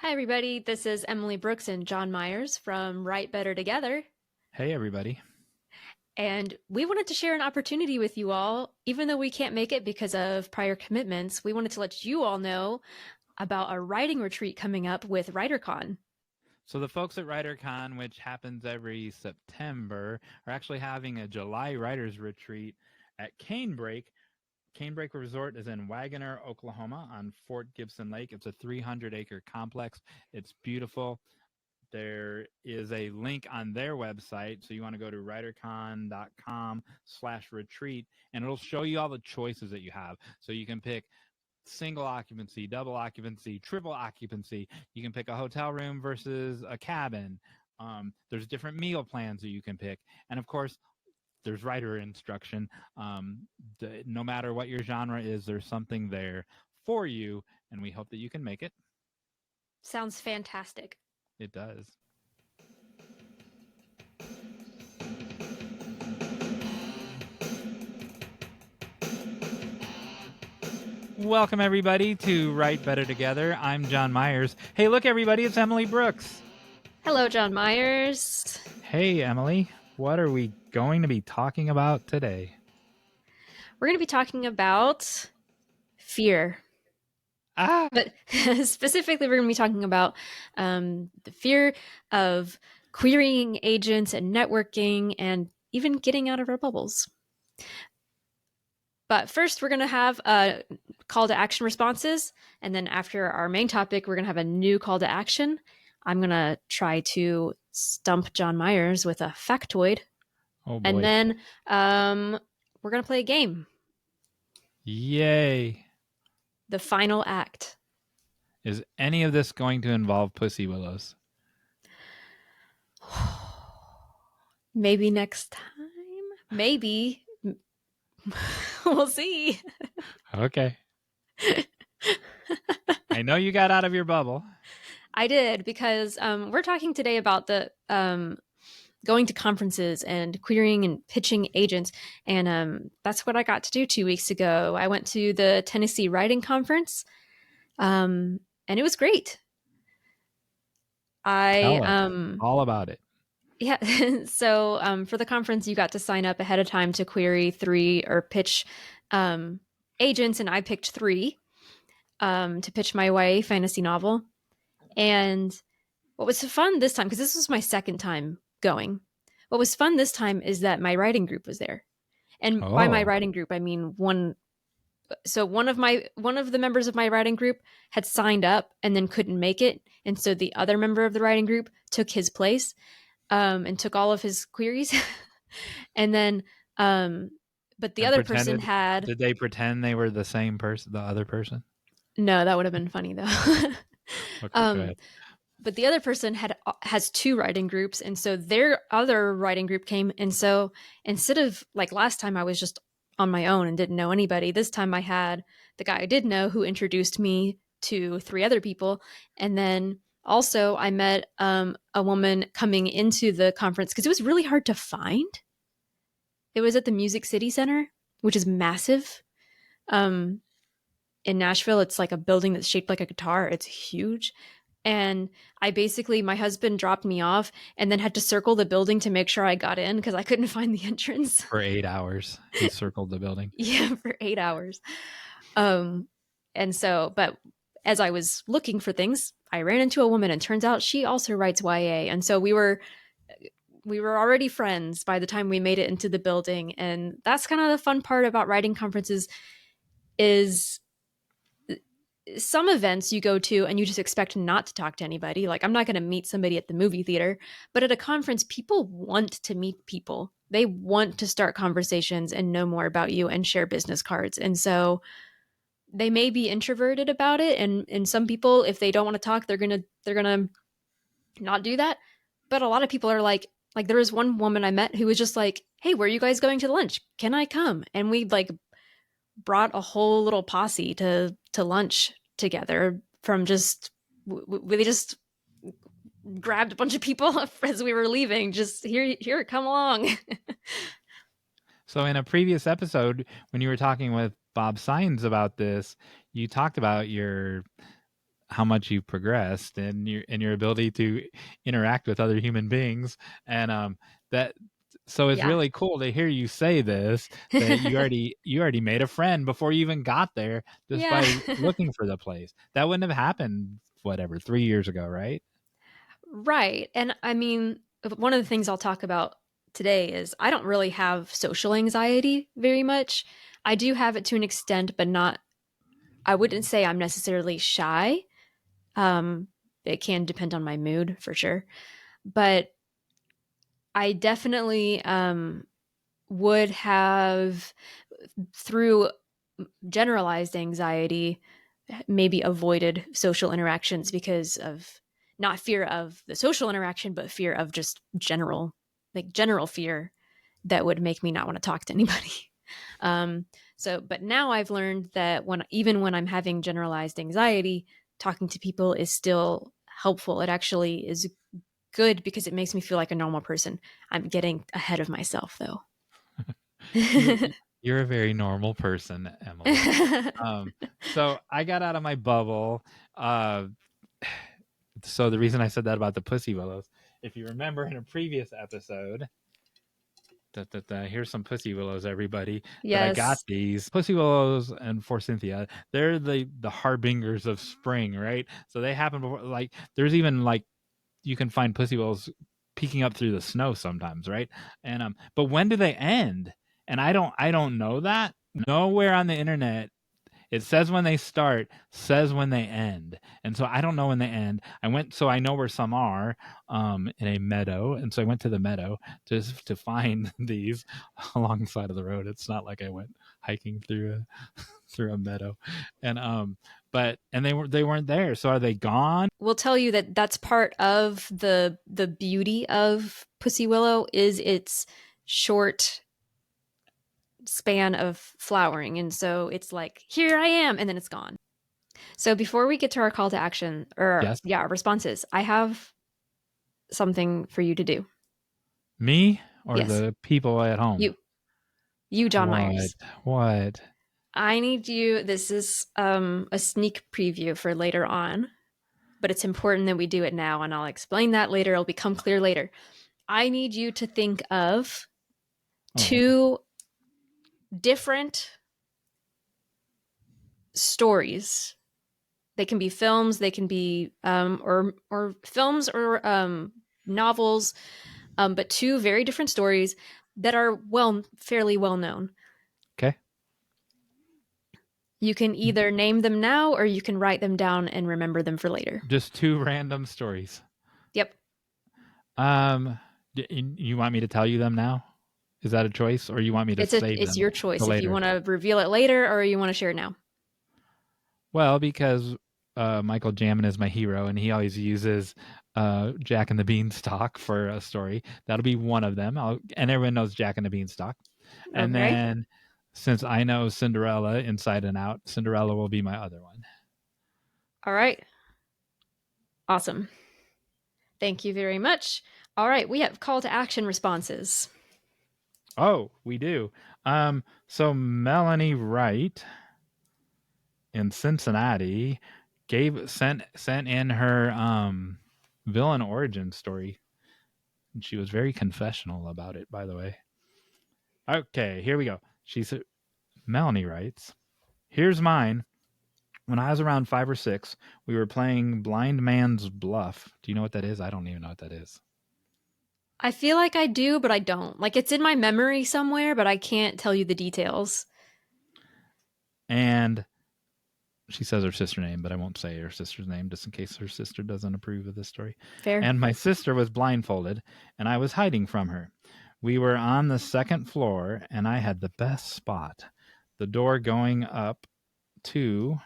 Hi, everybody. This is Emily Brooks and Jon Meyers from Write Better Together. Hey, everybody. And we wanted to share an opportunity with you all. Even though we can't make it because of prior commitments, we wanted to let you all know about a writing retreat coming up with WriterCon. So the folks at WriterCon, which happens every September, are actually having a July Writers Retreat at Canebrake. Canebrake Resort is in Wagoner, Oklahoma on Fort Gibson Lake. It's a 300-acre complex. It's beautiful. There is a link on their website. So you want to go to writercon.com/retreat, and it'll show you all the choices that you have. So you can pick single occupancy, double occupancy, triple occupancy. You can pick a hotel room versus a cabin. There's different meal plans that you can pick. And of course, there's writer instruction. No matter what your genre is, there's something there for you. And we hope that you can make it. Sounds fantastic. It does. Welcome, everybody, to Write Better Together. I'm Jon Meyers. Hey, look, everybody, it's Emily Brooks. Hello, Jon Meyers. Hey, Emily. What are we going to be talking about today? We're going to be talking about fear. But specifically, we're going to be talking about the fear of querying agents and networking and even getting out of our bubbles. But first, we're going to have a call to action responses. And then after our main topic, we're going to have a new call to action. I'm going to try to stump Jon Meyers with a factoid. Oh, boy. And then we're going to play a game. Yay. The final act. Is any of this going to involve pussy willows? Maybe next time. Maybe. We'll see. Okay. I know you got out of your bubble. I did, because we're talking today about the going to conferences and querying and pitching agents. And that's what I got to do 2 weeks ago. I went to the Tennessee Writing Conference, and it was great. Tell us all about it. Yeah. So for the conference, you got to sign up ahead of time to query 3 or pitch agents, and I picked 3 to pitch my YA fantasy novel. And what was fun this time, because this was my second time going, what was fun this time is that my writing group was there. And by my writing group, I mean one of the members of my writing group had signed up and then couldn't make it. And so the other member of the writing group took his place and took all of his queries. And then but the other person had... Did they pretend they were the same person, the other person? No, that would have been funny though. Okay, go ahead. But the other person has 2 writing groups, and so their other writing group came. And so instead of, like last time, I was just on my own and didn't know anybody, this time I had the guy I did know who introduced me to 3 other people. And then also I met a woman coming into the conference, because it was really hard to find. It was at the Music City Center, which is massive. In Nashville, it's like a building that's shaped like a guitar. It's huge. And my husband dropped me off and then had to circle the building to make sure I got in, because I couldn't find the entrance. For 8 hours, he circled the building. Yeah, for 8 hours. And so, but as I was looking for things, I ran into a woman, and turns out she also writes YA. And so we were already friends by the time we made it into the building. And that's kind of the fun part about writing conferences is some events you go to and you just expect not to talk to anybody. Like, I'm not going to meet somebody at the movie theater, but at a conference, people want to meet people. They want to start conversations and know more about you and share business cards. And so they may be introverted about it. And some people, if they don't want to talk, they're going to not do that. But a lot of people are like there was one woman I met who was just like, "Hey, where are you guys going to lunch? Can I come?" And we brought a whole little posse to lunch together from just... we just grabbed a bunch of people as we were leaving. Just here, come along. So in a previous episode, when you were talking with Bob Sines about this, you talked about your how much you've progressed and your ability to interact with other human beings. And that so it's Yeah. really cool to hear you say this, that you already made a friend before you even got there, just Yeah. by looking for the place. That wouldn't have happened, whatever, 3 years ago, right? Right. And I mean, one of the things I'll talk about today is I don't really have social anxiety very much. I do have it to an extent, but not, I wouldn't say I'm necessarily shy. Um, it can depend on my mood for sure. But I definitely would have, through generalized anxiety, maybe avoided social interactions because of not fear of the social interaction, but fear of just general fear that would make me not want to talk to anybody. Um, but now I've learned that even when I'm having generalized anxiety, talking to people is still helpful. It actually is good because it makes me feel like a normal person. I'm getting ahead of myself though. You're you're a very normal person, Emily. So I got out of my bubble. Uh, so the reason I said that about the pussy willows, if you remember in a previous episode, here's some pussy willows, everybody. That I got Yes. these pussy willows, and for Cynthia, they're the harbingers of spring, right? So they happen before. Like there's even like you can find pussy willows peeking up through the snow sometimes, right? And but when do they end? And I don't know that. Nowhere on the internet it says when they start, says when they end. And so I don't know when they end. So I know where some are in a meadow. And so I went to the meadow to find these along the side of the road. It's not like I went hiking through a meadow. And they weren't there. So are they gone? Will tell you that that's part of the beauty of Pussy Willow is its short span of flowering, and so it's like here I am, and then it's gone. So before we get to our call to action or Yes. yeah, our responses, I have something for you to do. Me or Yes, the people at home? you, you, Jon What? Meyers. What? I need you. This is a sneak preview for later on, but it's important that we do it now, and I'll explain that later. It'll become clear later. I need you to think of Oh, two different stories. They can be films, they can be or films or novels, but two very different stories that are fairly well known. okay. You can either name them now or you can write them down and remember them for later. Just two random stories. Yep. Um, you want me to tell you them now? Is that a choice, or you want me to save It's them your for choice if you later? want to reveal it later or you want to share it now. Well, because Michael Jamin is my hero, and he always uses Jack and the Beanstalk for a story. That'll be one of them. And everyone knows Jack and the Beanstalk. And Okay. then, since I know Cinderella inside and out, Cinderella will be my other one. All right. Awesome. Thank you very much. All right, we have call to action responses. Oh, we do. So Melanie Wright in Cincinnati sent in her villain origin story. And she was very confessional about it, by the way. Okay, here we go. Melanie writes, "Here's mine. When I was around 5 or 6, we were playing Blind Man's Bluff. Do you know what that is? I don't even know what that is. I feel like I do, but I don't. Like it's in my memory somewhere, but I can't tell you the details. And she says her sister name, but I won't say her sister's name just in case her sister doesn't approve of this story. Fair. And my sister was blindfolded, and I was hiding from her. We were on the second floor, and I had the best spot. The door going up to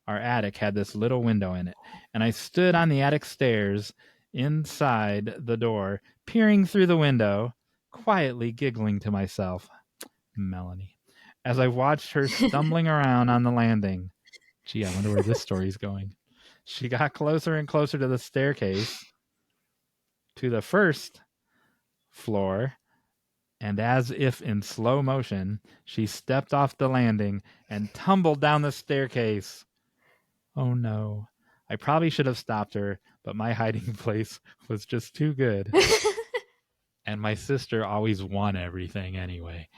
our attic had this little window in it, and I stood on the attic stairs inside the door, peering through the window, quietly giggling to myself, Melanie, as I watched her stumbling around on the landing. Gee, I wonder where this story's going. She got closer and closer to the staircase to the first floor, and as if in slow motion, she stepped off the landing and tumbled down the staircase. Oh no. I probably should have stopped her, but my hiding place was just too good. And my sister always won everything anyway.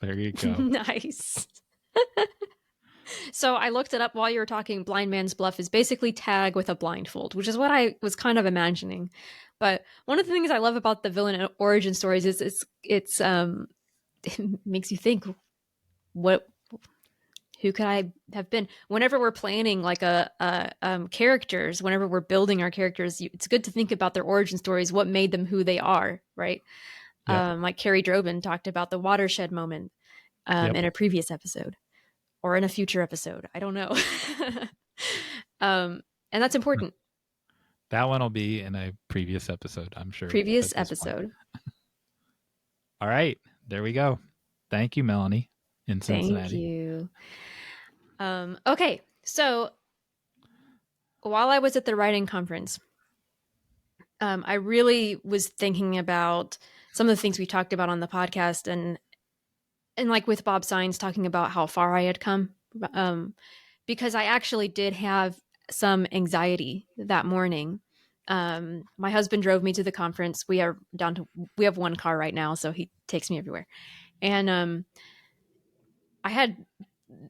There you go. Nice. So I looked it up while you were talking. Blind Man's Bluff is basically tag with a blindfold, which is what I was kind of imagining. But one of the things I love about the villain origin stories is it makes you think, what who could I have been? Whenever we're planning like characters, whenever we're building our characters, it's good to think about their origin stories, what made them who they are, right? Yep. Like Carrie Drobin talked about the watershed moment Yep. in a previous episode or in a future episode. I don't know. And that's important. That one will be in a previous episode, I'm sure, Previous at this point. episode. All right. There we go. Thank you, Melanie, in Cincinnati. Thank you. Okay. So while I was at the writing conference, I really was thinking about some of the things we talked about on the podcast, and like with Bob Sines talking about how far I had come, because I actually did have some anxiety that morning. My husband drove me to the conference. We have one car right now, so he takes me everywhere. And I had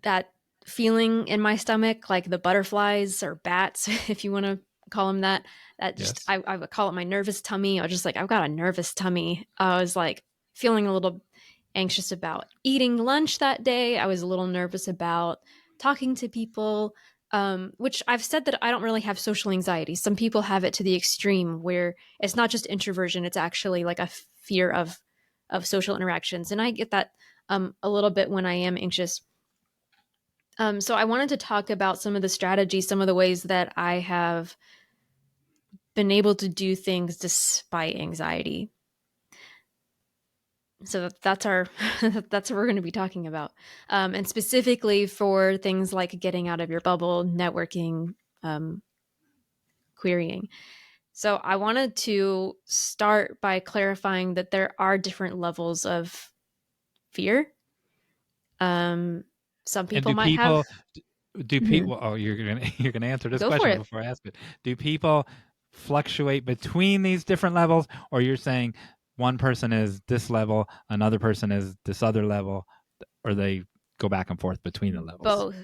that feeling in my stomach, like the butterflies or bats, if you want to call them that. That just, Yes. I would call it my nervous tummy. I was just like, I've got a nervous tummy. I was like feeling a little anxious about eating lunch that day. I was a little nervous about talking to people, which I've said that I don't really have social anxiety. Some people have it to the extreme where it's not just introversion, it's actually like a fear of social interactions. And I get that a little bit when I am anxious. So I wanted to talk about some of the strategies, some of the ways that I have been able to do things despite anxiety. So that's that's what we're going to be talking about, and specifically for things like getting out of your bubble, networking, querying. So I wanted to start by clarifying that there are different levels of fear. Some And people might have. do Mhm. people, oh, you're gonna answer this Go for question it. before I ask it. Do people fluctuate between these different levels, or you're saying one person is this level, another person is this other level, or they go back and forth between the levels? Both.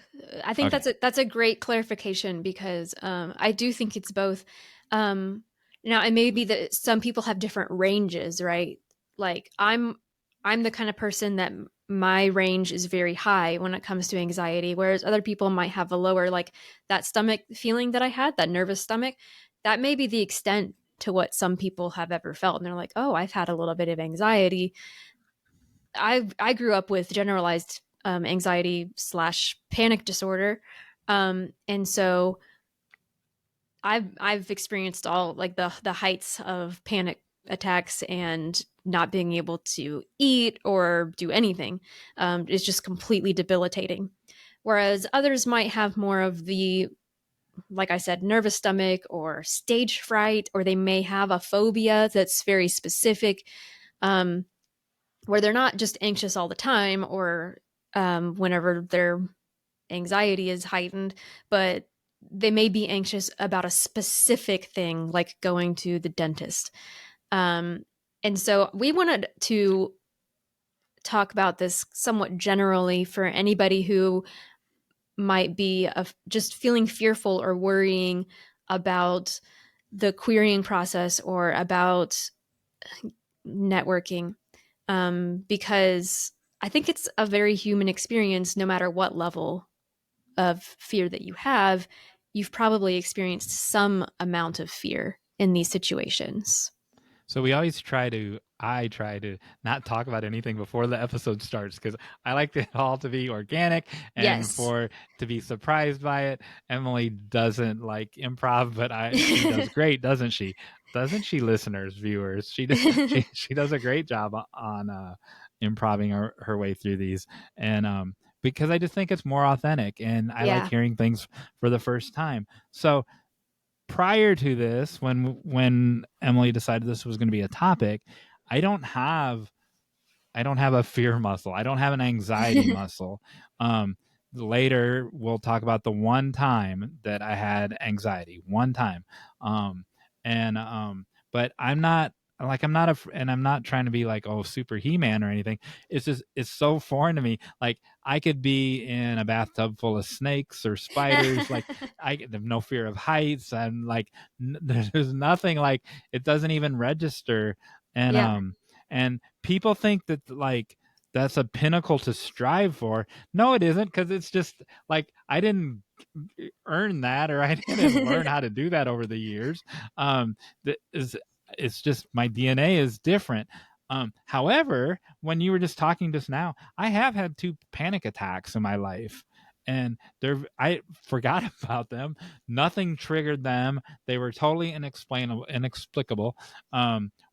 I think Okay. that's a great clarification, because I do think it's both. Now it may be that some people have different ranges, right? Like I'm the kind of person that my range is very high when it comes to anxiety, whereas other people might have a lower, like that stomach feeling that I had, that nervous stomach. That may be the extent to what some people have ever felt, and they're like, "Oh, I've had a little bit of anxiety." I grew up with generalized anxiety / panic disorder, and so I've experienced all like the heights of panic attacks, and not being able to eat or do anything is just completely debilitating. Whereas others might have more of the, like I said, nervous stomach or stage fright, or they may have a phobia that's very specific. Where they're not just anxious all the time, or whenever their anxiety is heightened, but they may be anxious about a specific thing, like going to the dentist. And so we wanted to talk about this somewhat generally for anybody who might be just feeling fearful or worrying about the querying process or about networking, because I think it's a very human experience, no matter what level of fear that you have. You've probably experienced some amount of fear in these situations. So I try to not talk about anything before the episode starts, because I like it all to be organic and Yes. to be surprised by it. Emily doesn't like improv, but she does great, doesn't she? Doesn't she, listeners, viewers? She does a great job on improving her way through these, and because I just think it's more authentic, and I like Yeah. hearing things for the first time. So prior to this, when Emily decided this was going to be a topic, I don't have I don't have a fear muscle. I don't have an anxiety muscle. Um, later we'll talk about the one time that I had anxiety. One time. Um, and but I'm not trying to be like, oh, super He-Man or anything. It's just, it's so foreign to me. Like, I could be in a bathtub full of snakes or spiders. Like, I have no fear of heights. I'm like, there's nothing, like, it doesn't even register. And Yeah. and people think that, like, that's a pinnacle to strive for. No, it isn't, because it's just like, I didn't earn that, or I didn't learn how to do that over the years. Um, that is, it's just my DNA is different. However, when you were just talking just now, I have had 2 panic attacks in my life, and I forgot about them. Nothing triggered them. They were totally inexplicable.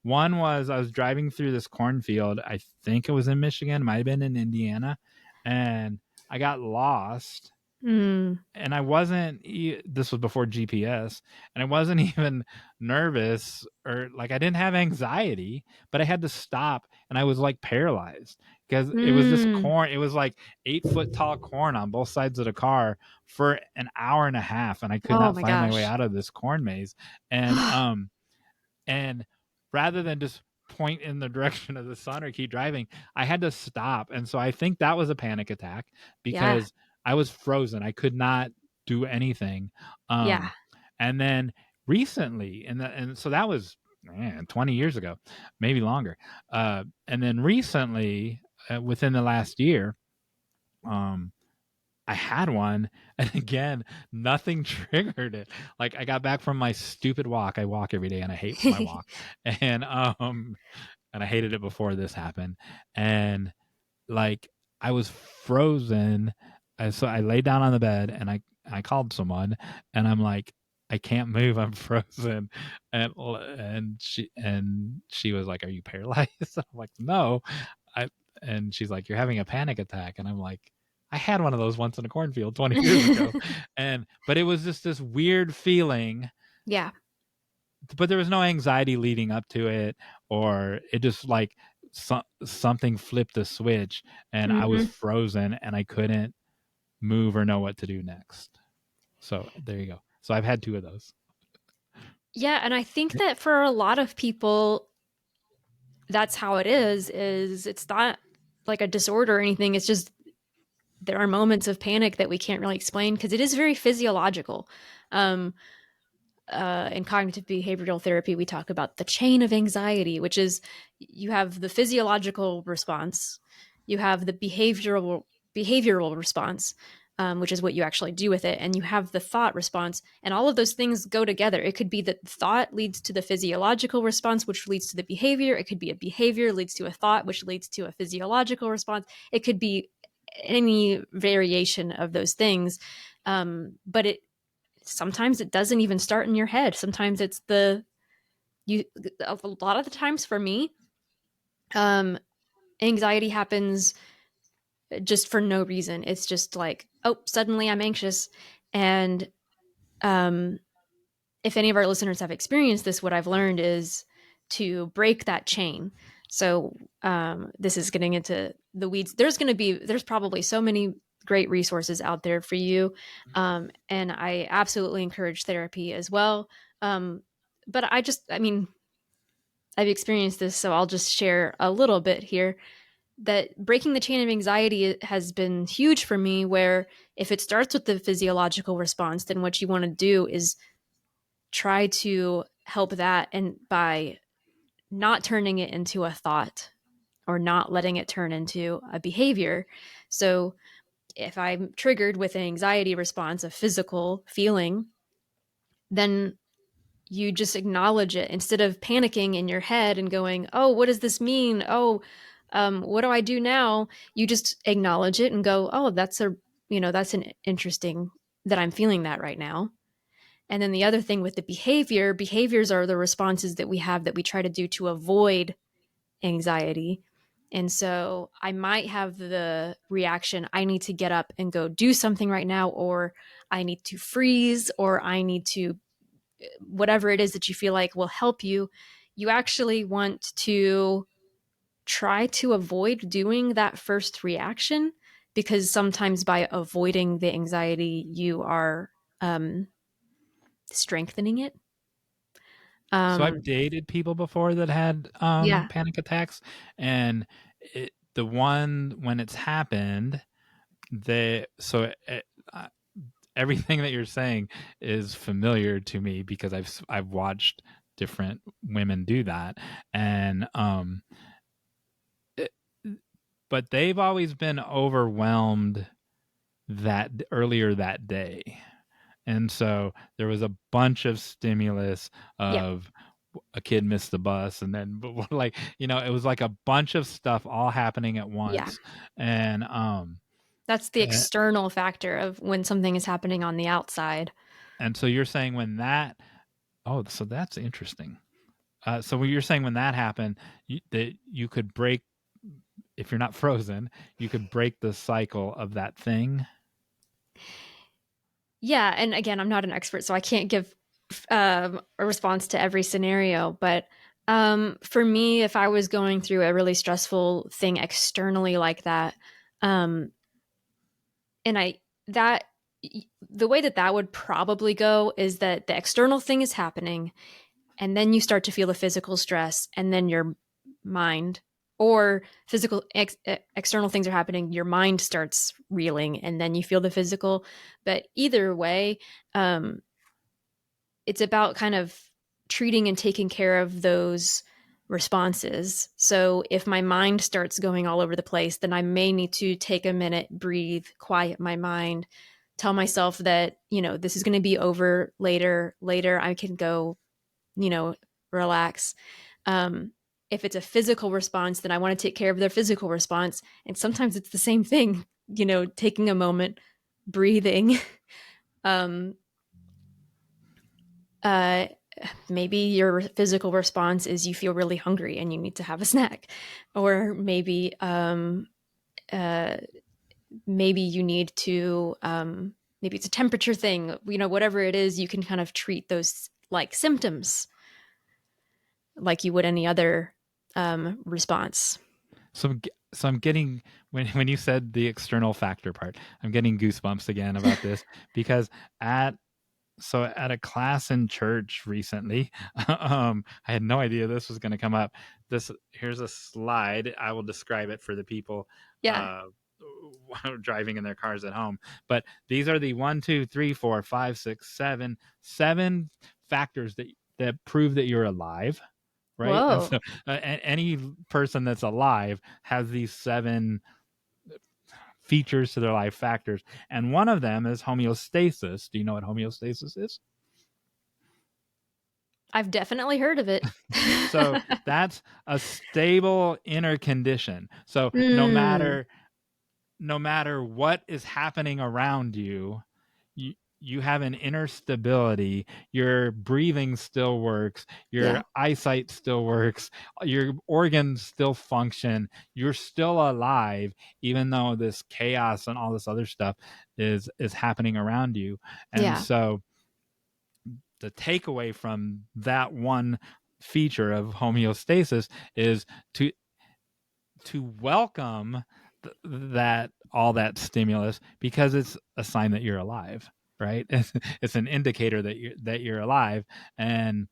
One was, I was driving through this cornfield. I think it was in Michigan, might have been in Indiana, and I got lost, Mm. and I wasn't. This was before GPS, and I wasn't even nervous, or like, I didn't have anxiety, but I had to stop, and I was like paralyzed, because it was this Mm. corn. It was like 8 foot tall corn on both sides of the car for an hour and a half, and I could Oh not my find my way gosh. out of this corn maze. And rather than just point in the direction of the sun or keep driving, I had to stop. And so I think that was a panic attack, Yeah. because I was frozen. I could not do anything. Yeah. And then recently, and so that was, 20 years ago, maybe longer. And then recently, within the last year, um, I had one, and again, nothing triggered it. Like, I got back from my stupid walk. I walk every day, and I hate my walk, and and I hated it before this happened. And, like, I was frozen, and so I laid down on the bed, and I called someone, and I'm like, I can't move. I'm frozen, and she was like, "Are you paralyzed?" I'm like, "No." I And she's like, "You're having a panic attack," and I'm like, I had one of those once in a cornfield 20 years ago. And but it was just this weird feeling, Yeah. but there was no anxiety leading up to it, or it just, like, something flipped the switch, and I was Hmm. frozen, and I couldn't move or know what to do next. So there you go. So I've had 2 of those. Yeah, and I think that for a lot of people, that's how it is it's not like a disorder or anything. It's just there are moments of panic that we can't really explain because it is very physiological. Um, in cognitive behavioral therapy, we talk about the chain of anxiety, which is you have the physiological response, you have the behavioral response, which is what you actually do with it, and you have the thought response, and all of those things go together. It could be that thought leads to the physiological response, which leads to the behavior. It could be a behavior leads to a thought, which leads to a physiological response. It could be any variation of those things, but it sometimes it doesn't even start in your head. Sometimes it's the you a lot of the times for me, um anxiety happens just for no reason. It's just like, oh, suddenly I'm anxious. And um if any of our listeners have experienced this, what I've learned is to break that chain. So this is getting into the weeds. There's probably so many great resources out there for you, and I absolutely encourage therapy as well. Um, but I mean, I've experienced this, so I'll just share a little bit here. That breaking the chain of anxiety has been huge for me. Where if it starts with the physiological response, then what you want to do is try to help that, and by not turning it into a thought or not letting it turn into a behavior. So if I'm triggered with an anxiety response, a physical feeling, then you just acknowledge it instead of panicking in your head and going, oh, what does this mean? Oh, what do I do now? You just acknowledge it and go, oh, that's an interesting that I'm feeling that right now. And then the other thing with the behaviors are the responses that we have that we try to do to avoid anxiety. And so I might have the reaction, I need to get up and go do something right now, or I need to freeze, or I need to, whatever it is that you feel like will help you. You actually want to try to avoid doing that first reaction because sometimes by avoiding the anxiety, you are um, strengthening it. So I've Um, dated people before that had yeah, panic attacks, and the one when it's happened, they so uh, everything that you're saying is familiar to me because I've watched different women do that, and it, but they've always been overwhelmed that earlier that day. And so there was a bunch of stimulus yeah, of a kid missed the bus, and then like, it was like a bunch of stuff all happening at yeah. once. And That's the a- external factor of when something is happening on the outside. and so you're saying when that oh, so that's interesting. So when you're saying when that happened, that you could break, if you're not frozen, you could break the cycle of that thing. Yeah, and again, I'm not an expert, so I can't give a response to every scenario. But for me, if I was going through a really stressful thing externally like that, um, and I that the way that that would probably go is that the external thing is happening, and then you start to feel the physical stress, and then your mind or external things are happening, your mind starts reeling, and then you feel the physical. But either way, um, it's about kind of treating and taking care of those responses. So if my mind starts going all over the place, then I may need to take a minute, breathe, quiet my mind, tell myself that, this is going to be over later. Later, I can go, you know, relax. Um, if it's a physical response, then I want to take care of their physical response. And sometimes it's the same thing, taking a moment, breathing. um, uh, maybe your physical response is you feel really hungry and you need to have a snack, or uh, maybe you need to maybe it's a temperature thing. Whatever it is, you can kind of treat those like symptoms like you would any other response. So I'm getting, when you said the external factor part, I'm getting goosebumps again about this because at at a class in church recently, I had no idea this was going to come up. Here's a slide. I will describe it for the people Yeah. uh, driving in their cars at home. But these are the 1, 2, 3, 4, 5, 6, 7 factors that prove that you're alive, right? And Whoa. so any person that's alive has these 7 features to their life factors, and one of them is homeostasis. Do you know what homeostasis is? I've definitely heard of it. So that's a stable inner condition. So mm, no matter what is happening around you, you you have an inner stability. Your breathing still works, yeah. your eyesight still works, your organs still function, you're still alive, even though this chaos and all this other stuff is happening around you. And Yeah. so the takeaway from that one feature of homeostasis is to welcome that all that stimulus, because it's a sign that you're alive, right? It's an indicator that you're alive. And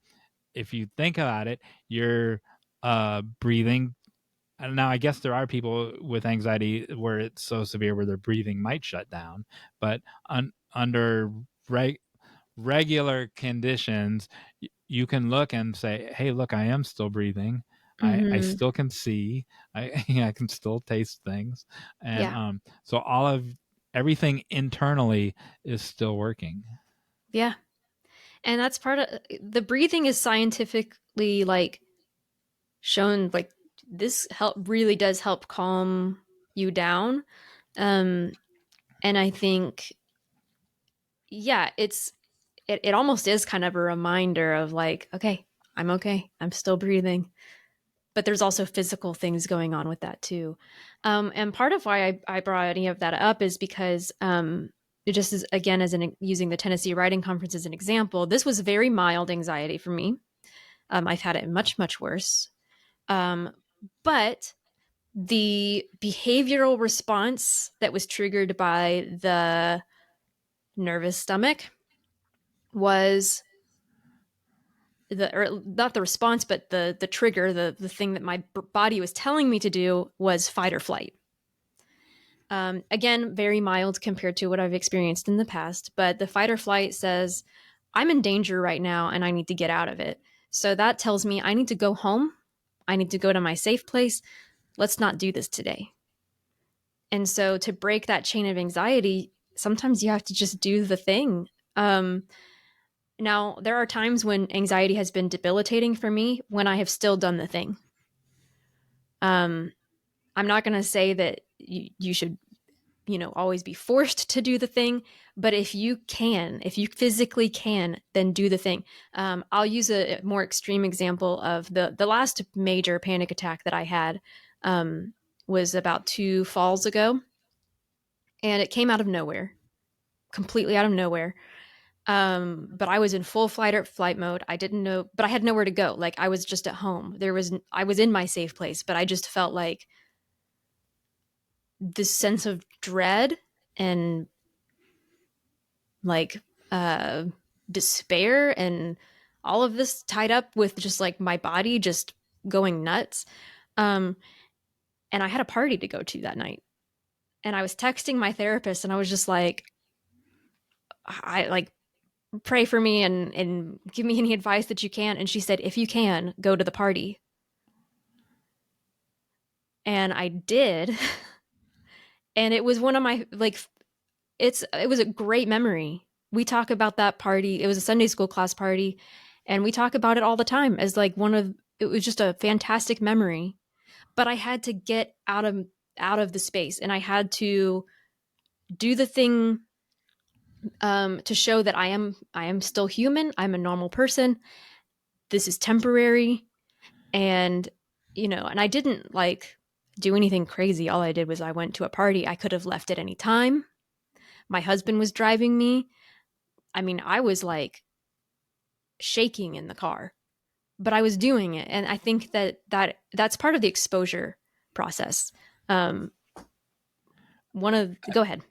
if you think about it, you're breathing. And now I guess there are people with anxiety where it's so severe where their breathing might shut down, but under regular conditions, you can look and say, "Hey, look, I am still breathing. I hmm still can see. I I can still taste things." And Yeah. so everything internally is still working. Yeah. And that's part of the breathing is scientifically like shown like this help really does help calm you down. Um and I think yeah, it almost is kind of a reminder of like, okay, I'm okay. I'm still breathing. But there's also physical things going on with that too. And part of why I brought any of that up is because it just is again as an using the Tennessee Writing Conference as an example. This was very mild anxiety for me. I've had it much worse, um, but the behavioral response that was triggered by the nervous stomach was or not the response, but the trigger, the thing that my body was telling me to do was fight or flight. Again, very mild compared to what I've experienced in the past, but the fight or flight says, I'm in danger right now and I need to get out of it. So that tells me I need to go home. I need to go to my safe place. Let's not do this today. And so to break that chain of anxiety, sometimes you have to just do the thing. Now, there are times when anxiety has been debilitating for me when I have still done the thing. I'm not going to say that you should, always be forced to do the thing, but if you physically can, then do the thing. I'll use a more extreme example of the last major panic attack that I had was about 2 falls ago, and it came out of nowhere, completely out of nowhere. But I was in full flight mode. I didn't know, but I had nowhere to go. Like I was just at home. I was in my safe place, but I just felt like this sense of dread and like despair and all of this tied up with just like my body just going nuts. Um, and I had a party to go to that night. And I was texting my therapist and I was just like, I like pray for me and give me any advice that you can. And she said, if you can, go to the party. And I did. And it was one of my like it was a great memory. We talk about that party. It was a Sunday school class party, and we talk about it all the time as like it was just a fantastic memory. But I had to get out of the space, and I had to do the thing to show that I am still human. I'm a normal person. This is temporary, and and I didn't like do anything crazy. All I did was I went to a party. I could have left at any time. My husband was driving me. I mean, I was like shaking in the car, but I was doing it, and I think that's part of the exposure process. Um, go ahead.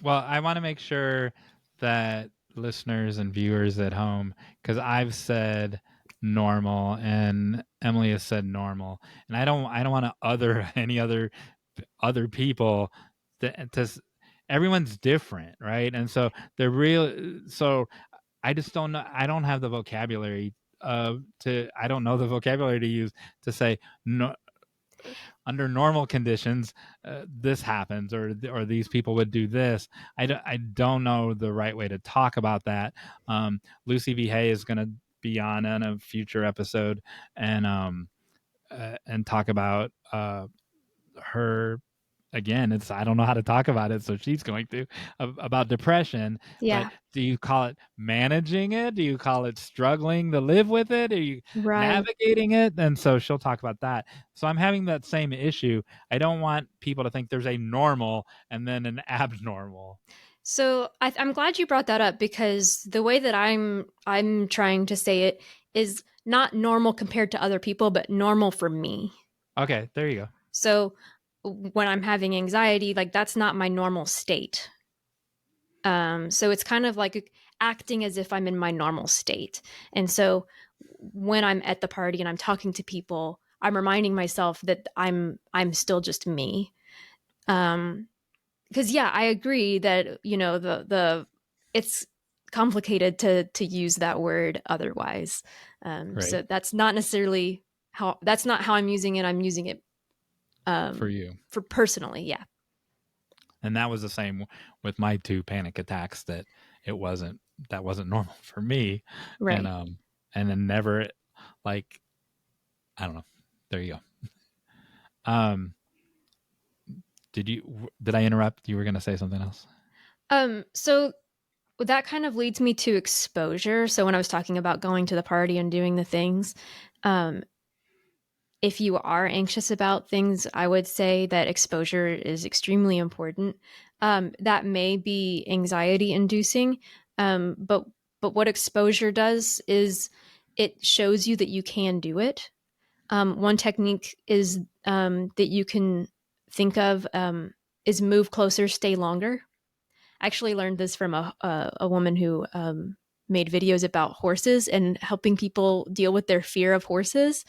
Well, I want to make sure that listeners and viewers at home, because I've said normal and Emily has said normal, and I don't want to other any other people to everyone's different, right? And so they're real. So I just don't know. I don't have the vocabulary I don't know the vocabulary to use to say no, under normal conditions, this happens, or these people would do this. I don't know the right way to talk about that. Lucy V. Hay is going to be on in a future episode and talk about her again. It's I don't know how to talk about it, so she's going to about depression. But Yeah, do you call it managing it? Do you call it struggling to live with it? Are you right. navigating it? And so she'll talk about that. So I'm having that same issue. I don't want people to think there's a normal and then an abnormal. So I'm glad you brought that up because the way that I'm trying to say it is not normal compared to other people, but normal for me. Okay, there you go. So when I'm having anxiety, like that's not my normal state. So it's kind of like acting as if I'm in my normal state. And so when I'm at the party and I'm talking to people, I'm reminding myself that I'm still just me. Because yeah, I agree that the it's complicated to use that word otherwise. Right. So that's not how I'm using it. I'm using it For you. for personally. Yeah. And that was the same with my 2 panic attacks that that wasn't normal for me. And Right. and then never like I don't know. There you go. Did I interrupt? You were going to say something else? So that kind of leads me to exposure. So when I was talking about going to the party and doing the things, um, if you are anxious about things, I would say that exposure is extremely important. That may be anxiety inducing, but what exposure does is it shows you that you can do it. One technique is that you can think of is move closer, stay longer. I actually learned this from a woman who made videos about horses and helping people deal with their fear of horses.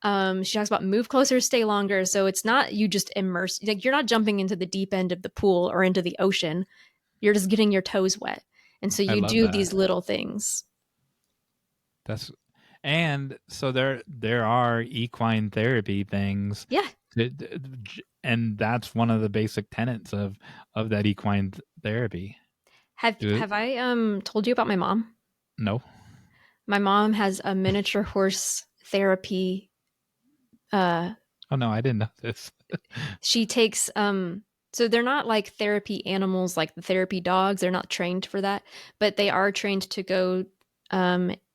She talks about move closer, stay longer. So it's not you just immerse, like you're not jumping into the deep end of the pool or into the ocean. You're just getting your toes wet. And so I you love do that. these little things. That's and so there are equine therapy things, Yeah. and that's one of the basic tenets of that equine therapy. Do Have I told you about my mom? no? My mom has a miniature horse therapy. Uh, Oh no, I didn't know this. she takes so they're not like therapy animals like the therapy dogs. They're not trained for that, but they are trained to go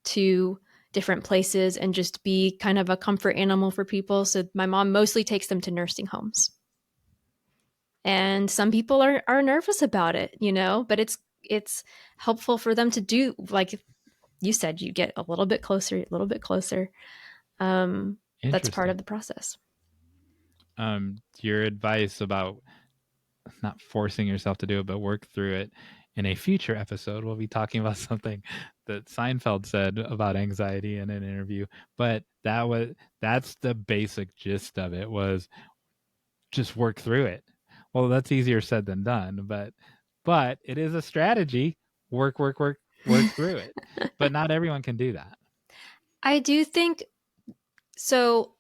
to different places and just be kind of a comfort animal for people. So my mom mostly takes them to nursing homes. And some people are nervous about it, you know, but it's helpful for them to do, like you said, you get a little bit closer, a little bit closer. That's part Interesting. of the process. Your advice about not forcing yourself to do it, but work through it. In a future episode, we'll be talking about something that Seinfeld said about anxiety in an interview. But that's the basic gist of it was just work through it. Well, that's easier said than done, but it is a strategy. Work through it. But not everyone can do that. I do think so.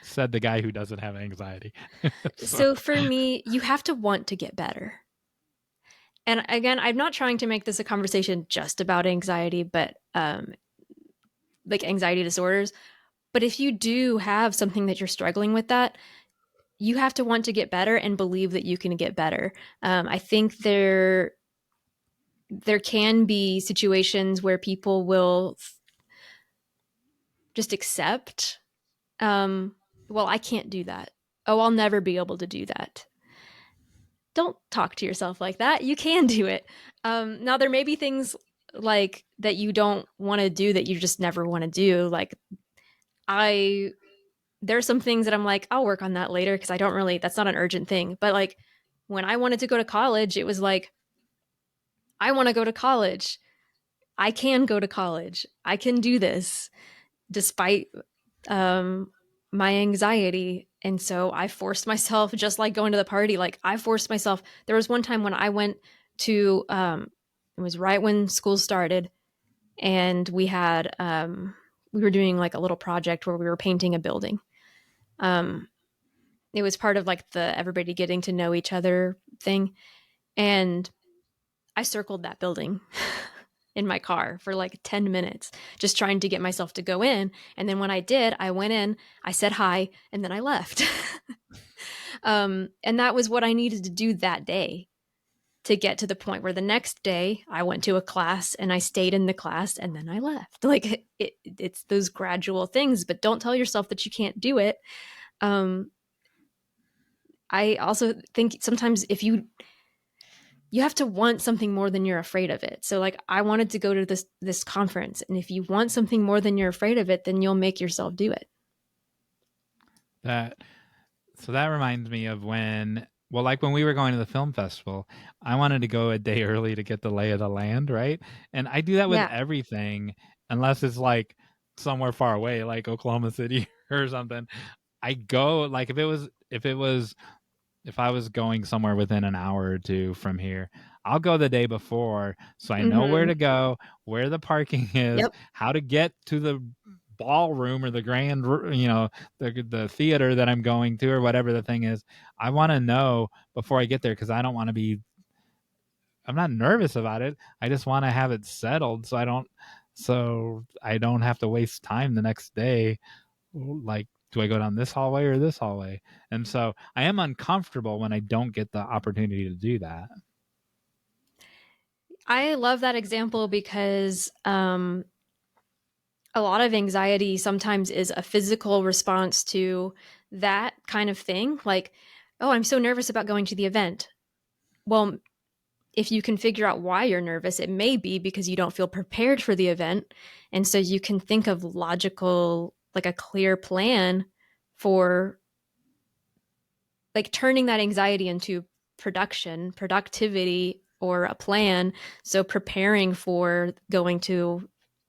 Said the guy who doesn't have anxiety. So So for me, you have to want to get better. And again, I'm not trying to make this a conversation just about anxiety, but like anxiety disorders. But if you do have something that you're struggling with, that you have to want to get better and believe that you can get better. I think there can be situations where people will just accept, well, I can't do that. Oh, I'll never be able to do that. Don't talk to yourself like that. You can do it. Now, there may be things like that you don't want to do that you just never want to do. Like, I, there's some things that I'm like, I'll work on that later because I don't really, that's not an urgent thing. But like, when I wanted to go to college, it was like, I want to go to college. I can go to college. I can do this despite um, my anxiety. And so I forced myself, just like going to the party, like I forced myself. There was one time when I went to, it was right when school started, and we were doing like a little project where we were painting a building. Um, it was part of like the everybody getting to know each other thing. And I circled that building in my car for like 10 minutes, just trying to get myself to go in. And then when I did, I went in, I said hi, and then I left. And that was what I needed to do that day to get to the point where the next day I went to a class and I stayed in the class and then I left. Like it's those gradual things, but don't tell yourself that you can't do it. Um, I also think sometimes if you have to want something more than you're afraid of it. So like I wanted to go to this conference, and if you want something more than you're afraid of it, then you'll make yourself do it. that so that reminds me of when well, like when we were going to the film festival, I wanted to go a day early to get the lay of the land, right? And I do that with Yeah. everything, unless it's like somewhere far away, like Oklahoma City or something. I go like if I was going somewhere within an hour or two from here, I'll go the day before so I know where Mm-hmm. to go, where the parking is, Yep. how to get to the ballroom or the grand, the theater that I'm going to or whatever the thing is. I want to know before I get there because I don't want to be. I'm not nervous about it. I just want to have it settled so I don't have to waste time the next day like do I go down this hallway or this hallway? And so I am uncomfortable when I don't get the opportunity to do that. I love that example because a lot of anxiety sometimes is a physical response to that kind of thing. Like, oh, I'm so nervous about going to the event. Well, if you can figure out why you're nervous, it may be because you don't feel prepared for the event. And so you can think of logical, like a clear plan for like turning that anxiety into productivity, or a plan. So preparing for going to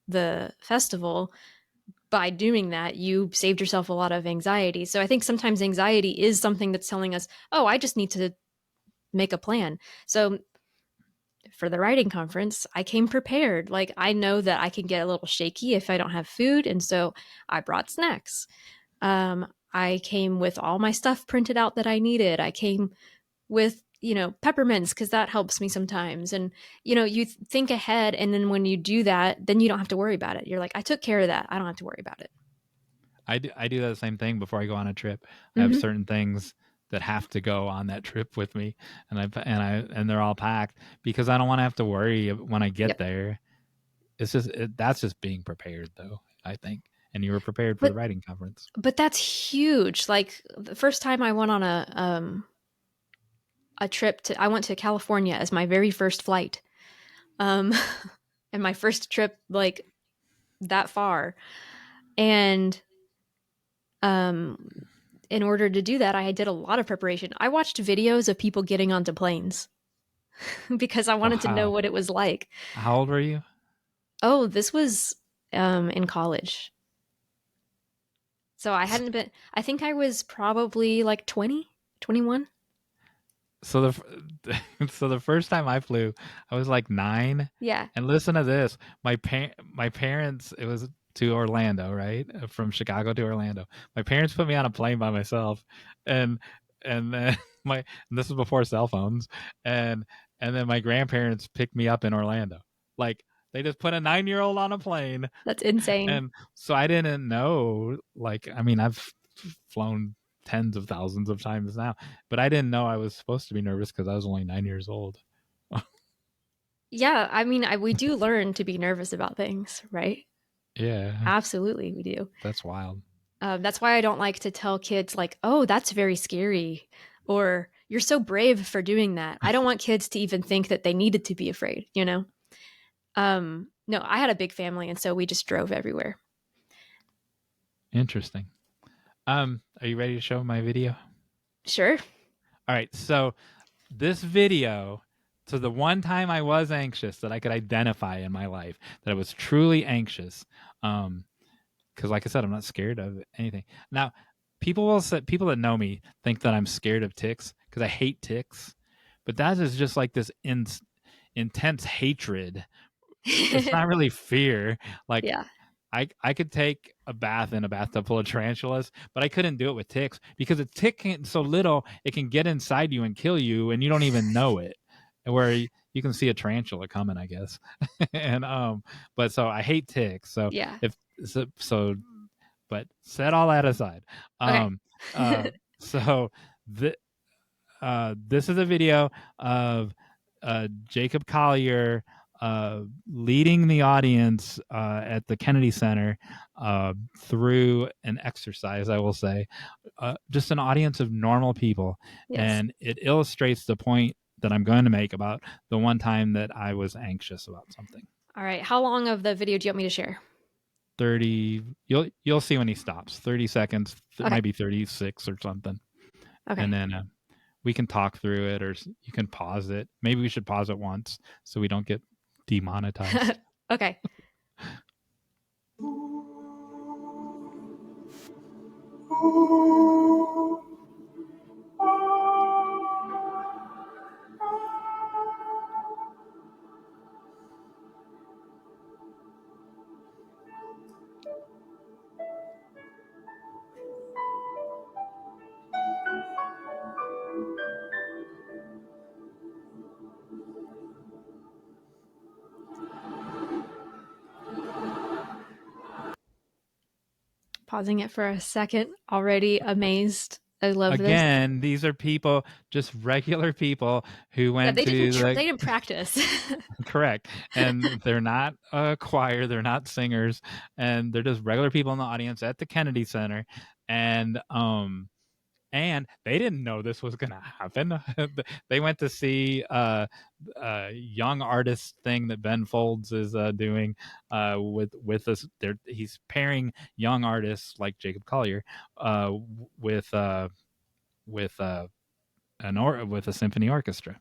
the festival, by doing that, you saved yourself a lot of anxiety. So I think sometimes anxiety is something that's telling us, oh, I just need to make a plan. So for the writing conference, I came prepared. Like, I know that I can get a little shaky if I don't have food. And so I brought snacks. I came with all my stuff printed out that I needed. I came with, peppermints, because that helps me sometimes. And, you think ahead. And then when you do that, then you don't have to worry about it. You're like, I took care of that. I don't have to worry about it. I do the same thing before I go on a trip. I have Mm-hmm. certain things that have to go on that trip with me, and they're all packed because I don't want to have to worry when I get Yep. there. That's just being prepared, though, I think. And you were prepared for the But writing conference. but that's huge. Like, the first time I went on a trip I went to California as my very first flight. Um and my first trip, like, that far. And um in order to do that, I did a lot of preparation. I watched videos of people getting onto planes because I wanted to know Wow. what it was like. How old were you? Oh, this was in college. So I hadn't been, I think I was probably like 20, 21. So so the first time I flew, I was like 9. Yeah, And listen to this: my parents, it was to Orlando, right, from Chicago to Orlando. My parents put me on a plane by myself, and then my and this was before cell phones, and then my grandparents picked me up in Orlando. Like, they just put a 9-year-old on a plane, that's insane. and so I didn't know. Like, I mean, I've flown tens of thousands of times now, but I didn't know I was supposed to be nervous because I was only 9 years old. Yeah, I mean, we do learn to be nervous about things, right? Yeah, Absolutely, we do. that's wild. That's why I don't like to tell kids, like, oh, that's very scary, or you're so brave for doing that. I don't want kids to even think that they needed to be afraid, you know? No, I had a big family, and so we just drove everywhere. Interesting. Are you ready to show my video? Sure. All right. So this video, so the one time I was anxious that I could identify in my life that I was truly anxious, because like I said, I'm not scared of anything. Now, people that know me think that I'm scared of ticks because I hate ticks, but that is just like this intense hatred. It's not really fear. Like, Yeah. I could take a bath in a bathtub full of tarantulas, but I couldn't do it with ticks because a tick can so little it can get inside you and kill you, and you don't even know it. Where you can see a tarantula coming, I guess. And but so I hate ticks. So Yeah. if so, but set all that aside. Okay. Um, so the this is a video of Jacob Collier leading the audience at the Kennedy Center through an exercise, I will say, just an audience of normal people. Yes. And it illustrates the point that I'm going to make about the one time that I was anxious about something. All right. How long of the video do you want me to share? 30, you'll see when he stops. 30 seconds, Okay. maybe 36 or something. Okay. And then we can talk through it, or you can pause it. Maybe we should pause it once so we don't get demonetized. Okay. Pausing it for a second. Already amazed. I love this. Again, these are people, just regular people who Yeah, went to the they didn't practice. correct, and they're not a choir, they're not singers, and they're just regular people in the audience at the Kennedy Center, and and they didn't know this was going to happen. They went to see young artist thing that Ben Folds is doing with us. He's pairing young artists like Jacob Collier with with uh, with a symphony orchestra.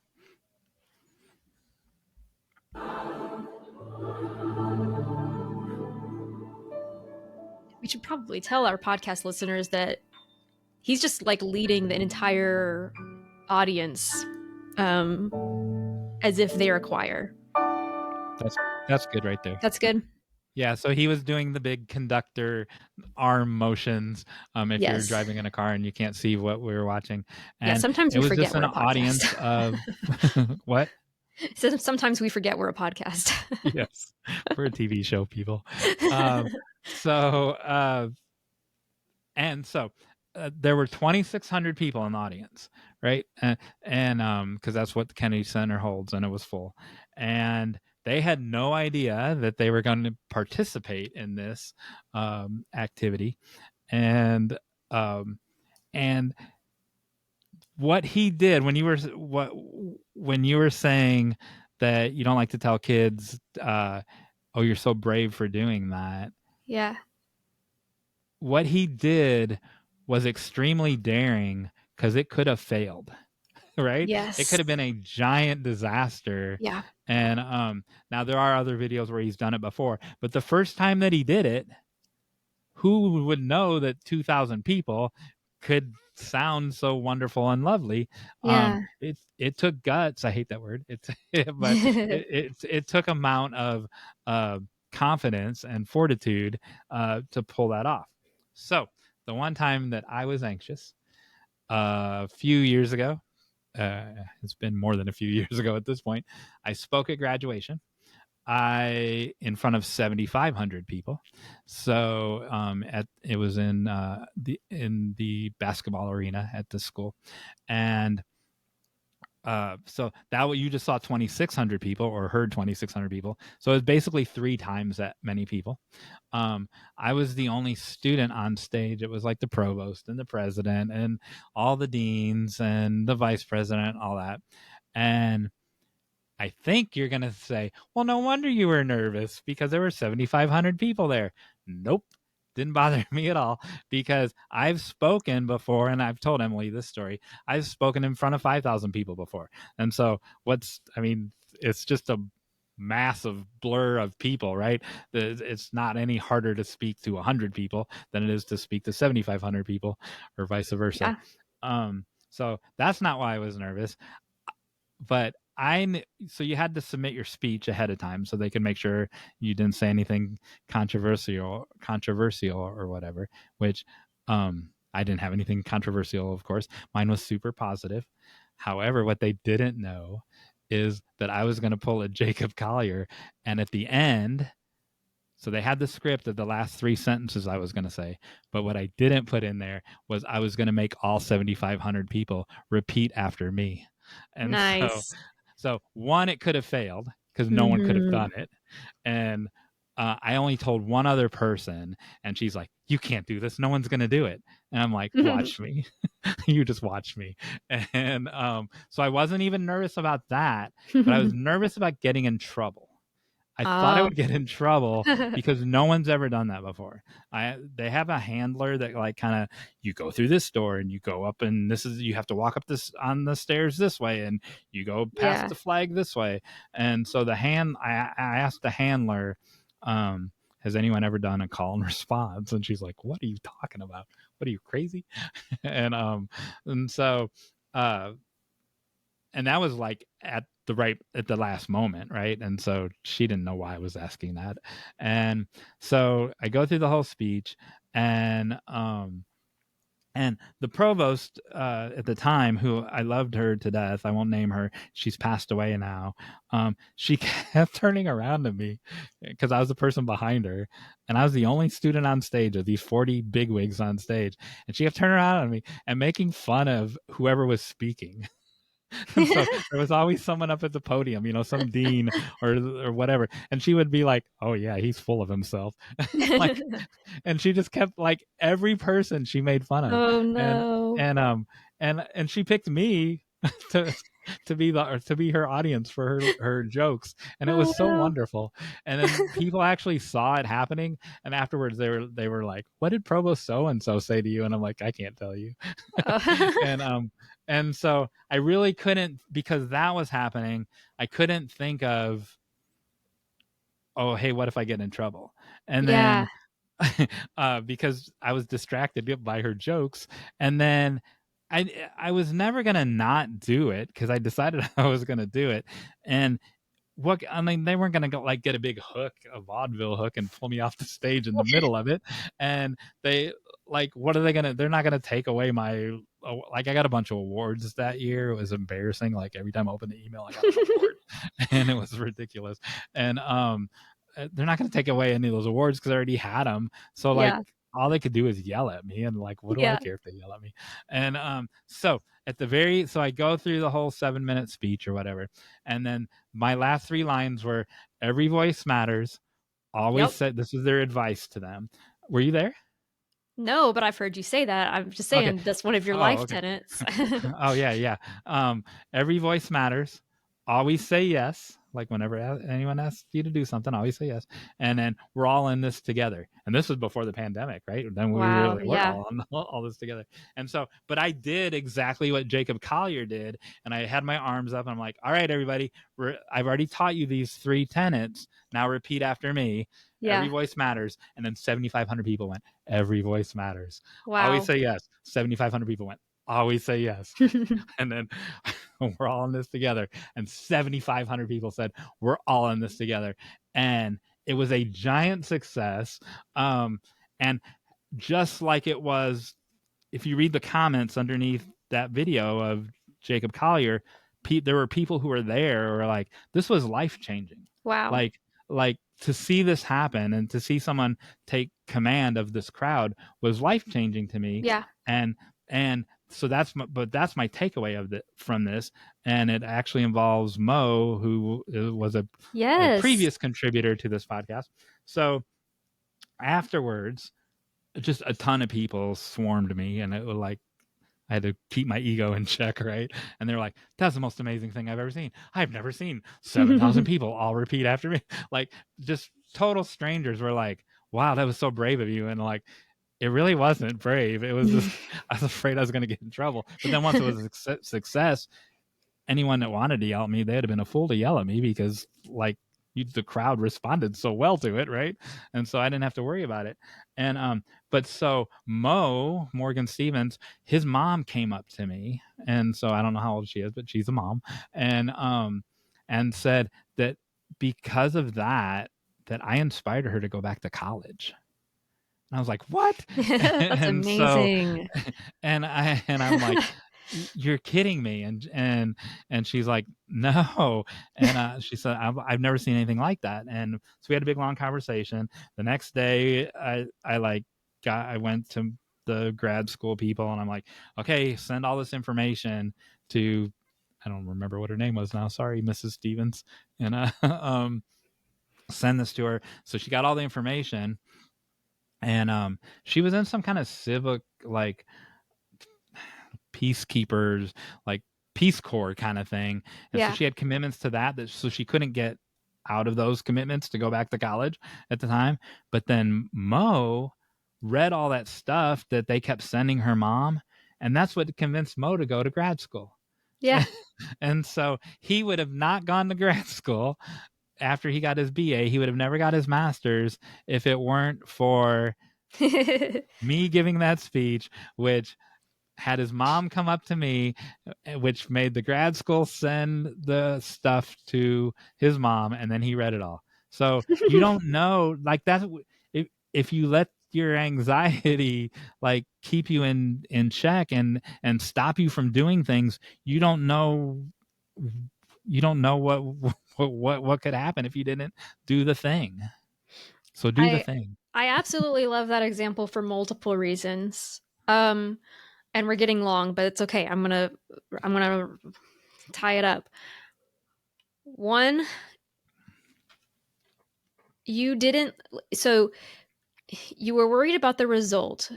We should probably tell our podcast listeners that he's just like leading the entire audience as if they're a choir. That's good right there. That's good. Yeah, so he was doing the big conductor arm motions. If you're Yes. driving in a car and you can't see what we were watching, Yeah, and sometimes it we was forget just we're an a podcast. audience of what? Sometimes we forget we're a podcast. Yes, we're a TV show, people. Um, so and so there were 2,600 people in the audience, right? And because that's what the Kennedy Center holds, and it was full, and they had no idea that they were going to participate in this activity, and um, and what he did when you were saying that you don't like to tell kids, oh, you're so brave for doing that. Yeah. What he did was extremely daring because it could have failed, right? It Yes. could have been a giant disaster. Yeah. And now there are other videos where he's done it before, but the first time that he did it, who would know that 2,000 people could sound so wonderful and lovely? Yeah. It took guts. I hate that word. But it took amount of confidence and fortitude to pull that off. So the one time that I was anxious, a few years ago, it's been more than a few years ago at this point, I spoke at graduation. In front of 7,500 people. So it was in the basketball arena at the school, and so that you just saw 2,600 people or heard 2,600 people. So it was basically 3 times that many people. I was the only student on stage. It was like the provost and the president and all the deans and the vice president, all that, and I think you're going to say, well, no wonder you were nervous because there were 7,500 people there. Nope. Didn't bother me at all because I've spoken before, and I've told Emily this story. I've spoken in front of 5,000 people before. And so it's just a massive blur of people, right? It's not any harder to speak to 100 people than it is to speak to 7,500 people or vice versa. Yeah. So that's not why I was nervous. But so you had to submit your speech ahead of time so they could make sure you didn't say anything controversial or whatever, which I didn't have anything controversial, of course. Mine was super positive. However, what they didn't know is that I was going to pull a Jacob Collier, and at the end, so they had the script of the last 3 sentences I was going to say, but what I didn't put in there was I was going to make all 7,500 people repeat after me. And Nice. so one, it could have failed because no one could have Mm-hmm. done it. And I only told one other person, and she's like, you can't do this. No one's going to do it. And I'm like, watch me. You just watch me. And so I wasn't even nervous about that, but I was nervous about getting in trouble. I thought I Oh. would get in trouble because no one's ever done that before. They have a handler that like kind of you go through this door and you go up and you have to walk up this on the stairs this way and you go past Yeah. the flag this way. And so I asked the handler, has anyone ever done a call and response? And she's like, what are you talking about? What are you, crazy? And so and that was like at the last moment, right? And so she didn't know why I was asking that. And so I go through the whole speech, and the provost at the time, who I loved her to death, I won't name her, she's passed away now. She kept turning around to me because I was the person behind her, and I was the only student on stage of these 40 bigwigs on stage, and she kept turning around on me and making fun of whoever was speaking. And so there was always someone up at the podium, some dean or whatever, and she would be like, oh yeah, he's full of himself. Like, and she just kept like every person she made fun of. Oh and no. no. And she picked me to to be her audience for her jokes, and it was Oh so no. wonderful. And then people actually saw it happening, and afterwards they were like, "What did Provost so and so say to you?" And I'm like, "I can't tell you." Oh. And so I really couldn't, because that was happening. I couldn't think of, oh hey, what if I get in trouble? And Yeah. then because I was distracted by her jokes. And then I was never gonna not do it because I decided I was gonna do it. And what I mean, they weren't gonna go like get a big hook, a vaudeville hook, and pull me off the stage in the middle of it. And they like, what are they gonna? They're not gonna take away my, like, I got a bunch of awards that year. It was embarrassing. Like every time I opened the email, I got an award, and it was ridiculous. And they're not gonna take away any of those awards because I already had them. So like, Yeah. all they could do is yell at me, and like, what do I Yeah. care if they yell at me? And so so I go through the whole 7-minute speech or whatever, and then my last 3 lines were, every voice matters. Always Yep. said, this is their advice to them. Were you there? No, but I've heard you say that. I'm just Okay. saying that's one of your Oh, life okay. tenets. Oh yeah, yeah. Every voice matters. Always say yes. Like whenever anyone asks you to do something, always say yes. And then we're all in this together. And this was before the pandemic, right? Then we Wow. really were Yeah. all on all this together. And so, but I did exactly what Jacob Collier did, and I had my arms up. And I'm like, all right, everybody, I've already taught you these 3 tenets. Now repeat after me. Every Yeah. voice matters. And then 7,500 people went, every voice matters. Always Wow. say yes. 7,500 people went, always say yes. And then we're all in this together. And 7,500 people said, we're all in this together. And it was a giant success. And just like it was, if you read the comments underneath that video of Jacob Collier, there were people who were there who were like, this was life changing. Wow. Like, like to see this happen and to see someone take command of this crowd was life changing to me. Yeah. And so that's my takeaway from this. And it actually involves Mo, who was a Yes. previous contributor to this podcast. So afterwards, just a ton of people swarmed me, and it was like, I had to keep my ego in check, right? And they're like, that's the most amazing thing I've ever seen. I've never seen 7,000 people all repeat after me. Like, just total strangers were like, wow, that was so brave of you. And like, it really wasn't brave. It was just, I was afraid I was going to get in trouble. But then once it was a success, anyone that wanted to yell at me, they'd have been a fool to yell at me because like the crowd responded so well to it, right? And so I didn't have to worry about it. And but so Morgan Stevens, his mom came up to me, and so I don't know how old she is, but she's a mom, and said that because of that, that I inspired her to go back to college. And I was like, what? That's And so amazing. I'm like, you're kidding me. And she's like, no. And she said, I've never seen anything like that. And so we had a big long conversation. The next day I went to the grad school people, and I'm like, okay, send all this information to, I don't remember what her name was now, sorry, Mrs. Stevens. And send this to her. So she got all the information, and she was in some kind of civic, like, peacekeepers, like Peace Corps kind of thing. And so Yeah. she had commitments to so she couldn't get out of those commitments to go back to college at the time. But then Mo read all that stuff that they kept sending her mom, and that's what convinced Mo to go to grad school. Yeah. And so he would have not gone to grad school after he got his BA. He would have never got his master's if it weren't for me giving that speech, which had his mom come up to me, which made the grad school send the stuff to his mom, and then he read it all. So you don't know, like, that's, if you let your anxiety like keep you in check and stop you from doing things, you don't know what could happen if you didn't do the thing. So do the I thing. I absolutely love that example for multiple reasons. Um and we're getting long, but it's okay. I'm going to tie it up. One, you didn't so you were worried about the result.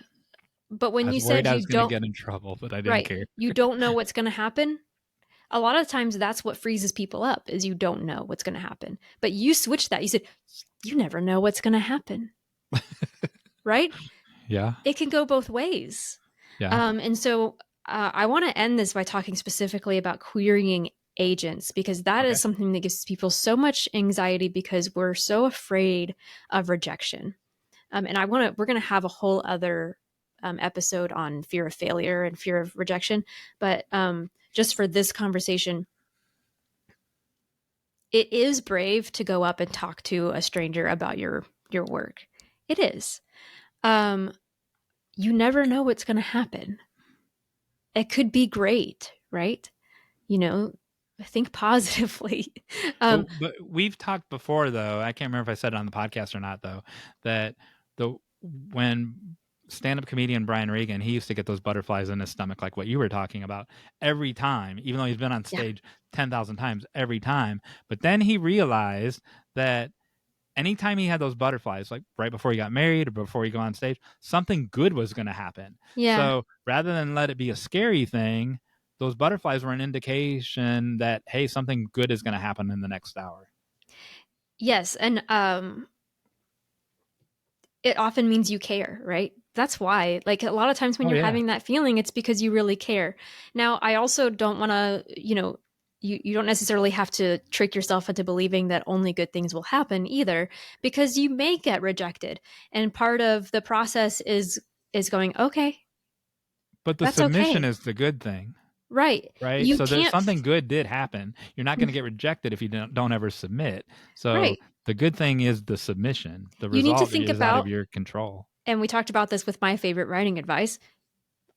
But I when was you worried said I you was going to don't, get in trouble, but I didn't right, care. you don't know what's going to happen, a lot of times that's what freezes people up is you don't know what's going to happen. But you switched that. You said, you never know what's going to happen, right? Yeah. It can go both ways. Yeah. And so I want to end this by talking specifically about querying agents because that Okay. is something that gives people so much anxiety because we're so afraid of rejection. And we're going to have a whole other episode on fear of failure and fear of rejection. But just for this conversation, it is brave to go up and talk to a stranger about your work. It is. Um, you never know what's going to happen. It could be great, right? You know, think positively. But we've talked before, though. I can't remember if I said it on the podcast or not, though, that the when stand-up comedian Brian Regan, he used to get those butterflies in his stomach, like what you were talking about, every time, even though he's been on Yeah. stage 10,000 times every time. But then he realized that anytime he had those butterflies, like right before he got married or before he go on stage, something good was going to happen. Yeah. So rather than let it be a scary thing, those butterflies were an indication that, hey, something good is going to happen in the next hour. Yes, and it often means you care, right? That's why. Like a lot of times when Oh you're yeah. having that feeling, it's because you really care. Now, I also don't want to, you don't necessarily have to trick yourself into believing that only good things will happen either, because you may get rejected. And part of the process is going, okay, But the that's submission okay. is the good thing, Right. right? You So there's can't something good did happen. You're not going to get rejected if you don't ever submit. So right. the good thing is the submission. The You need to result think is out of about, your control. and we talked about this with my favorite writing advice,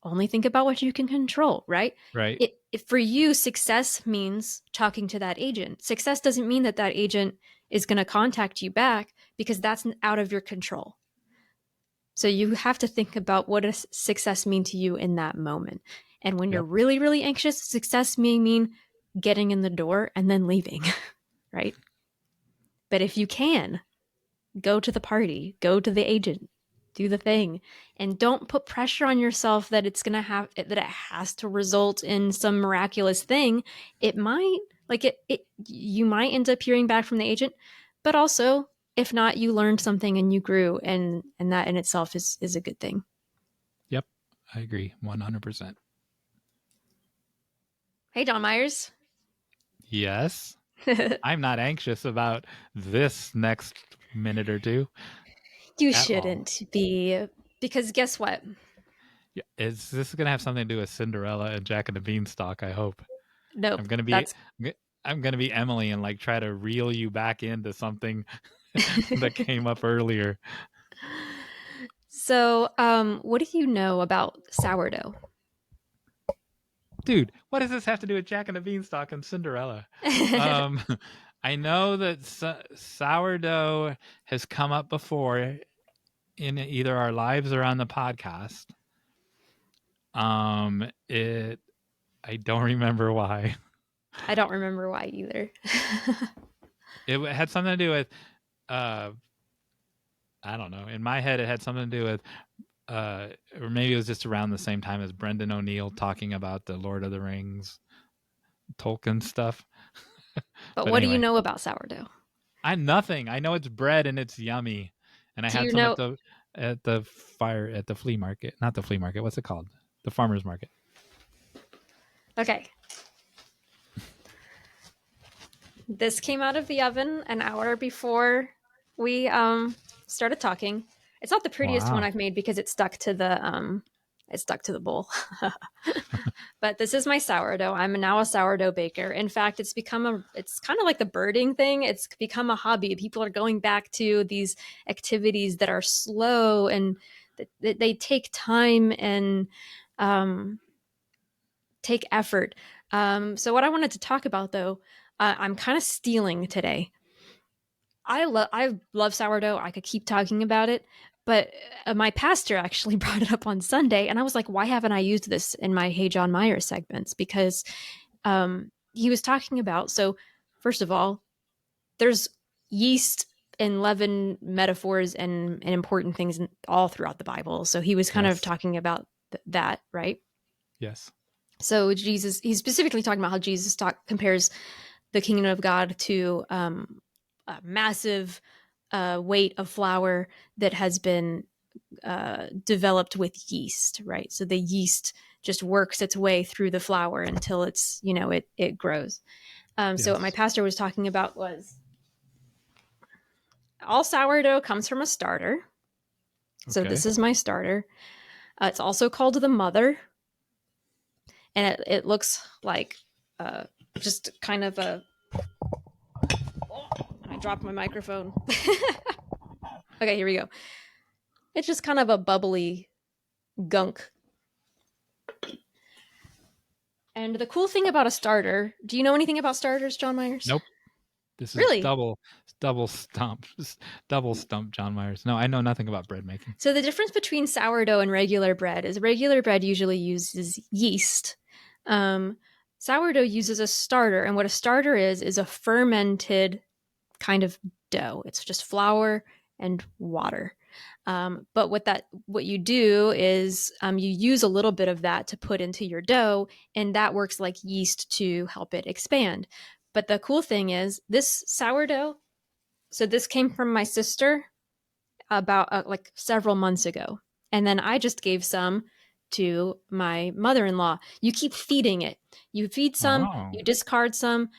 only think about what you can control, right? Right. For you, success means talking to that agent. Success doesn't mean that that agent is going to contact you back because that's out of your control. So you have to think about what does success mean to you in that moment. And when you're Yep. really, really anxious, success may mean getting in the door and then leaving, right? But if you can, go to the party, go to the agent, do the thing, and don't put pressure on yourself that it's gonna have that it has to result in some miraculous thing. It might, like it you might end up hearing back from the agent, but also if not, you learned something and you grew, and that in itself is a good thing. Yep. I agree 100%. Hey, Jon Meyers. Yes. I'm not anxious about this next minute or two You at all. shouldn't be, because guess what? Yeah, is this going to have something to do with Cinderella and Jack and the Beanstalk? I hope. Nope. I'm going to be That's I'm going to be Emily and like try to reel you back into something that came up earlier. so. What do you know about sourdough? Dude, what does this have to do with Jack and the Beanstalk and Cinderella? Um I know that sourdough has come up before in either our lives or on the podcast. It I don't remember why. I don't remember why either. It had something to do with uh I don't know. In my head it had something to do with or maybe it was just around the same time as Brendan O'Neill talking about the Lord of the Rings Tolkien stuff. But But what do you anyway, know about sourdough? I'm nothing. I know it's bread and it's yummy. And I Do had you some know? at the flea market. Not the flea market. What's it called? The farmer's market. Okay. This came out of the oven an hour before we started talking. It's not the prettiest one Wow. I've made because it stuck to the bowl. But this is my sourdough. I'm now a sourdough baker. In fact, it's kind of like the birding thing. It's become a hobby. People are going back to these activities that are slow and they take time and um, take effort. So what I wanted to talk about though, I'm kind of stealing today. I love sourdough. I could keep talking about it, but my pastor actually brought it up on Sunday, and I was like, why haven't I used this in my Hey Jon Meyers segments? Because he was talking about, so first of all, there's yeast metaphors and important things all throughout the Bible. So he was kind of talking about that, right? Yes. So Jesus, he's specifically talking about how Jesus compares the kingdom of God to a massive weight of flour that has been developed with yeast, right? So the yeast just works its way through the flour until it's, it grows. So what my pastor was talking about was all sourdough comes from a starter. So this is my starter. It's also called the mother. And it looks like just kind of a... I dropped my microphone. Okay, here we go. It's just kind of a bubbly gunk. And the cool thing about a starter, do you know anything about starters, Jon Meyers? Nope. This is really double stump Jon Meyers. No, I know nothing about bread making. So the difference between sourdough and regular bread is regular bread usually uses yeast. Sourdough uses a starter, and what a starter is a fermented kind of dough. It's just flour and water. But what you do is you use a little bit of that to put into your dough, and that works like yeast to help it expand. But the cool thing is this sourdough, so this came from my sister about like several months ago. And then I just gave some to my mother-in-law. You keep feeding it. You feed some, you discard some.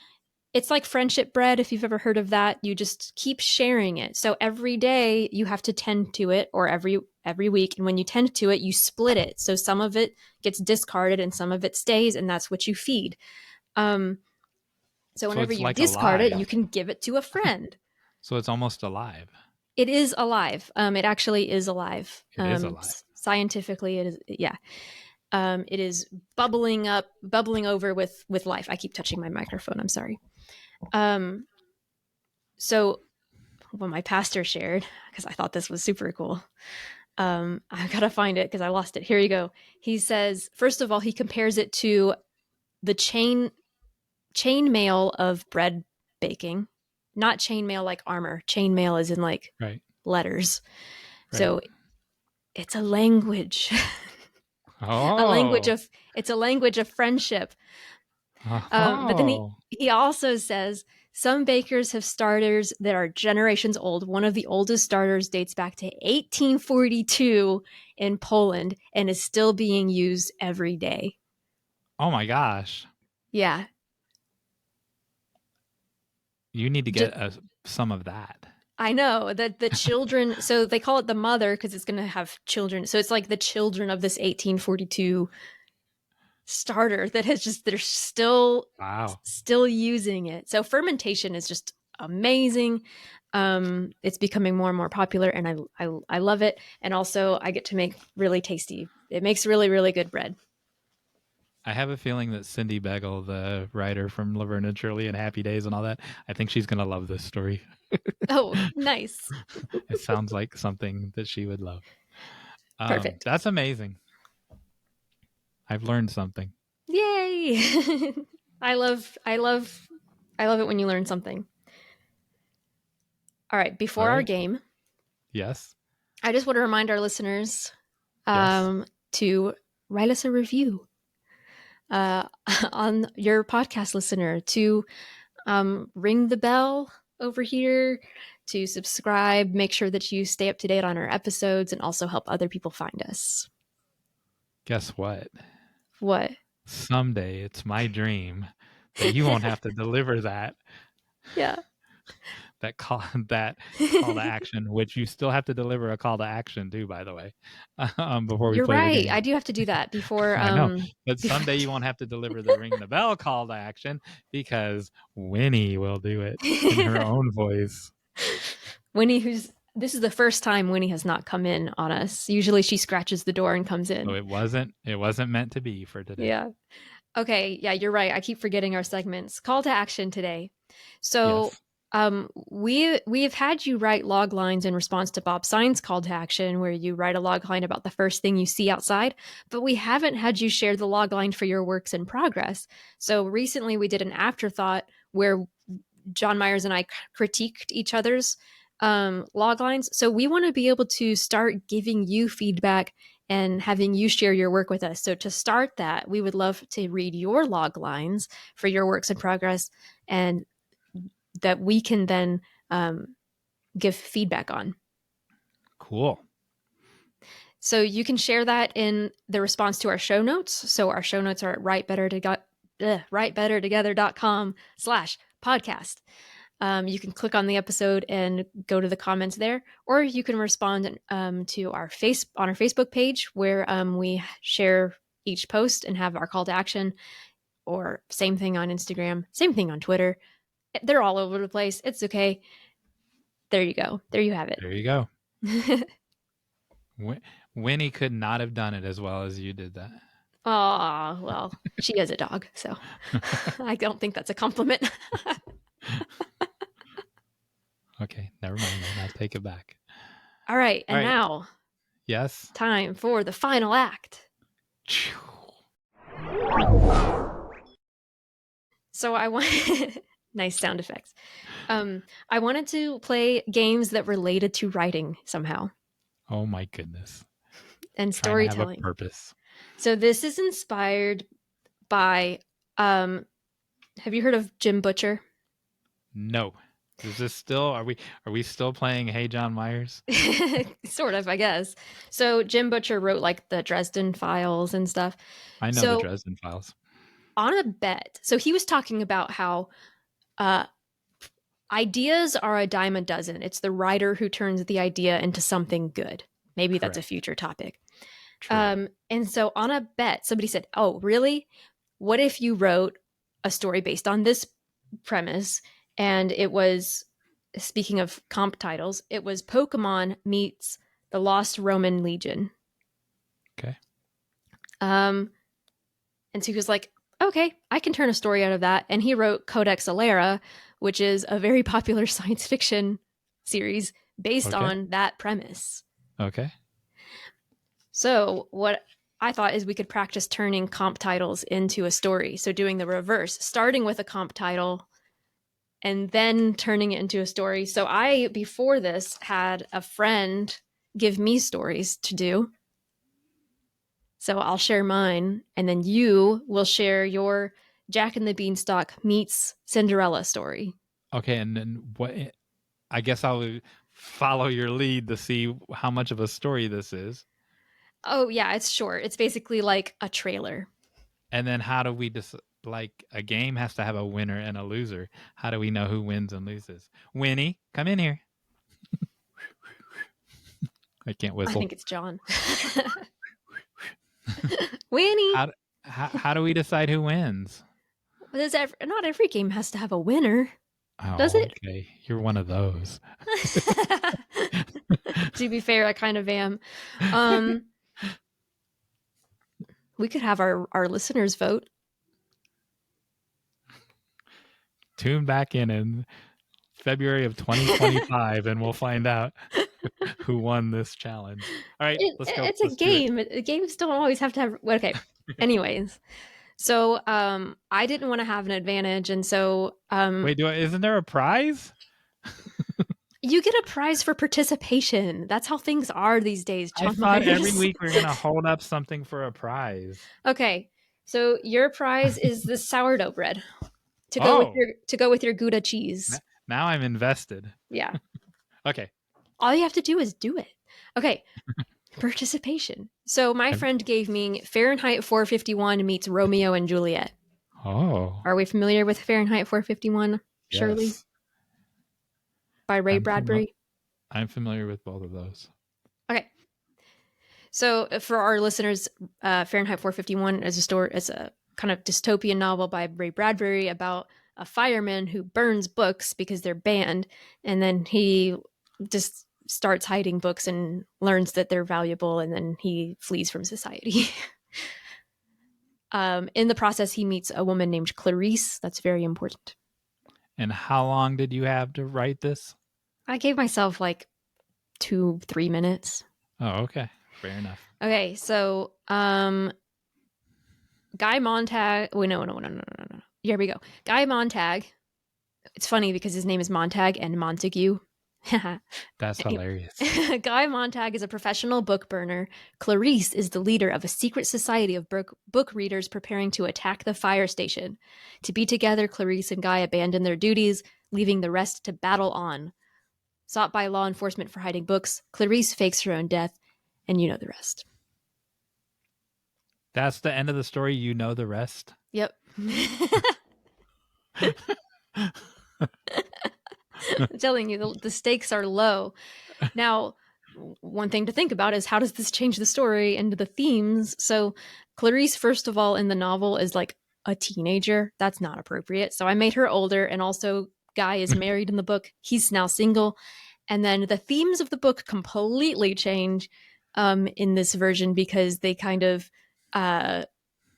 It's like friendship bread, if you've ever heard of that. You just keep sharing it. So every day you have to tend to it, or every week. And when you tend to it, you split it. So some of it gets discarded and some of it stays, and that's what you feed. So whenever you discard it, you can give it to a friend. So it's almost alive. It is alive. It actually is alive. It is alive. Scientifically, it is. Yeah. It is bubbling over with life. I keep touching my microphone. I'm sorry. So what my pastor shared, because I thought this was super cool. I've got to find it because I lost it. Here you go. He says, first of all, he compares it to the chain mail of bread baking. Not chain mail like armor. Chain mail is in like letters. Right. So it's a language. It's a language of friendship. But then he also says some bakers have starters that are generations old. One of the oldest starters dates back to 1842 in Poland and is still being used every day. Oh my gosh. Yeah. You need to get some of that. I know that the children, so they call it the mother because it's going to have children. So it's like the children of this 1842 starter that they're still using it. So fermentation is just amazing. It's becoming more and more popular, and I love it. And also I get to make really tasty. It makes really, really good bread. I have a feeling that Cindy Begel, the writer from Laverne and Shirley and Happy Days and all that, I think she's going to love this story. Oh, nice. It sounds like something that she would love. Perfect. That's amazing. I've learned something. Yay. I love it when you learn something. All right. Before our game. Yes. I just want to remind our listeners to write us a review on your podcast listener, to ring the bell over here, to subscribe, make sure that you stay up to date on our episodes, and also help other people find us. Guess what? What? Someday it's my dream that you won't have to deliver that. Yeah. That call to action, which you still have to deliver a call to action too, by the way. Before we You're play right. the game. I do have to do that before. I know, but someday you won't have to deliver the ring the bell call to action because Winnie will do it in her own voice. Winnie, this is the first time Winnie has not come in on us. Usually she scratches the door and comes in. So it wasn't meant to be for today. Yeah. Okay. Yeah, you're right. I keep forgetting our segments. Call to action today. So. Yes. We have had you write log lines in response to Bob Sine's call to action, where you write a log line about the first thing you see outside, but we haven't had you share the log line for your works in progress. So recently we did an afterthought where Jon Meyers and I critiqued each other's log lines. So we want to be able to start giving you feedback and having you share your work with us. So to start that, we would love to read your log lines for your works in progress, and that we can then give feedback on. Cool. So you can share that in the response to our show notes. So our show notes are at writebettertogether.com/podcast. You can click on the episode and go to the comments there, or you can respond to on our Facebook page, where we share each post and have our call to action, or same thing on Instagram, same thing on Twitter. They're all over the place. It's okay. There you go. There you have it. There you go. Winnie could not have done it as well as you did that. Oh, well, she is a dog, so I don't think that's a compliment. Okay, never mind. Then I'll take it back. All right, and All right. now, yes, time for the final act. So I want nice sound effects. I wanted to play games that related to writing somehow. Oh my goodness. And storytelling. storytelling. Have a purpose. So this is inspired by have you heard of Jim Butcher? No. Is this still are we still playing Hey Jon Meyers? Sort of, I guess. So Jim Butcher wrote like the Dresden Files and stuff. I know the Dresden Files. On a bet. So he was talking about how ideas are a dime a dozen. It's the writer who turns the idea into something good. Maybe Correct. That's a future topic. True. And so on a bet, somebody said, "Oh, really? What if you wrote a story based on this premise?" And it was, speaking of comp titles, it was Pokemon meets the Lost Roman Legion. Okay. And so he was like, "Okay, I can turn a story out of that." And he wrote Codex Alera, which is a very popular science fiction series based on that premise. Okay. So what I thought is we could practice turning comp titles into a story. So doing the reverse, starting with a comp title and then turning it into a story. So I, before this, had a friend give me stories to do. So I'll share mine, and then you will share your Jack and the Beanstalk meets Cinderella story. Okay, and then what? I guess I'll follow your lead to see how much of a story this is. Oh, yeah, it's short. It's basically like a trailer. And then how do we like a game has to have a winner and a loser. How do we know who wins and loses? Winnie, come in here. I can't whistle. I think it's John. Winnie. How do we decide who wins? Not every game has to have a winner. Oh, does it? Okay, you're one of those. To be fair, I kind of am. We could have our listeners vote. Tune back in February of 2025 and we'll find out who won this challenge. All right, let's go. It's a game. Games don't always have to have... Okay. Anyways. So I didn't want to have an advantage, and so... Wait, isn't there a prize? You get a prize for participation. That's how things are these days, Jon I thought Meyers. every week we're going to hold up something for a prize. Okay. So your prize is the sourdough bread to go with your Gouda cheese. Now I'm invested. Yeah. Okay. All you have to do is do it. Okay. Participation. So my friend gave me Fahrenheit 451 meets Romeo and Juliet. Oh. Are we familiar with Fahrenheit 451, Shirley? Yes. By Ray Bradbury? I'm familiar with both of those. Okay. So for our listeners, Fahrenheit 451 is a kind of dystopian novel by Ray Bradbury about a fireman who burns books because they're banned, and then he just starts hiding books and learns that they're valuable, and then he flees from society. In the process, he meets a woman named Clarice. That's very important. And how long did you have to write this? I gave myself like 2-3 minutes. Oh, okay. Fair enough. Okay, so Guy Montag. Wait, no. Here we go. Guy Montag. It's funny because his name is Montag and Montague. That's hilarious. Guy Montag is a professional book burner. Clarice is the leader of a secret society of book readers preparing to attack the fire station. To be together, Clarice and Guy abandon their duties, leaving the rest to battle on. Sought by law enforcement for hiding books, Clarice fakes her own death, and you know the rest. That's the end of the story. You know the rest. Yep. I'm telling you, the stakes are low. Now, one thing to think about is how does this change the story and the themes? So, Clarice, first of all, in the novel is like a teenager. That's not appropriate. So, I made her older. And also, Guy is married in the book. He's now single. And then the themes of the book completely change in this version because they kind of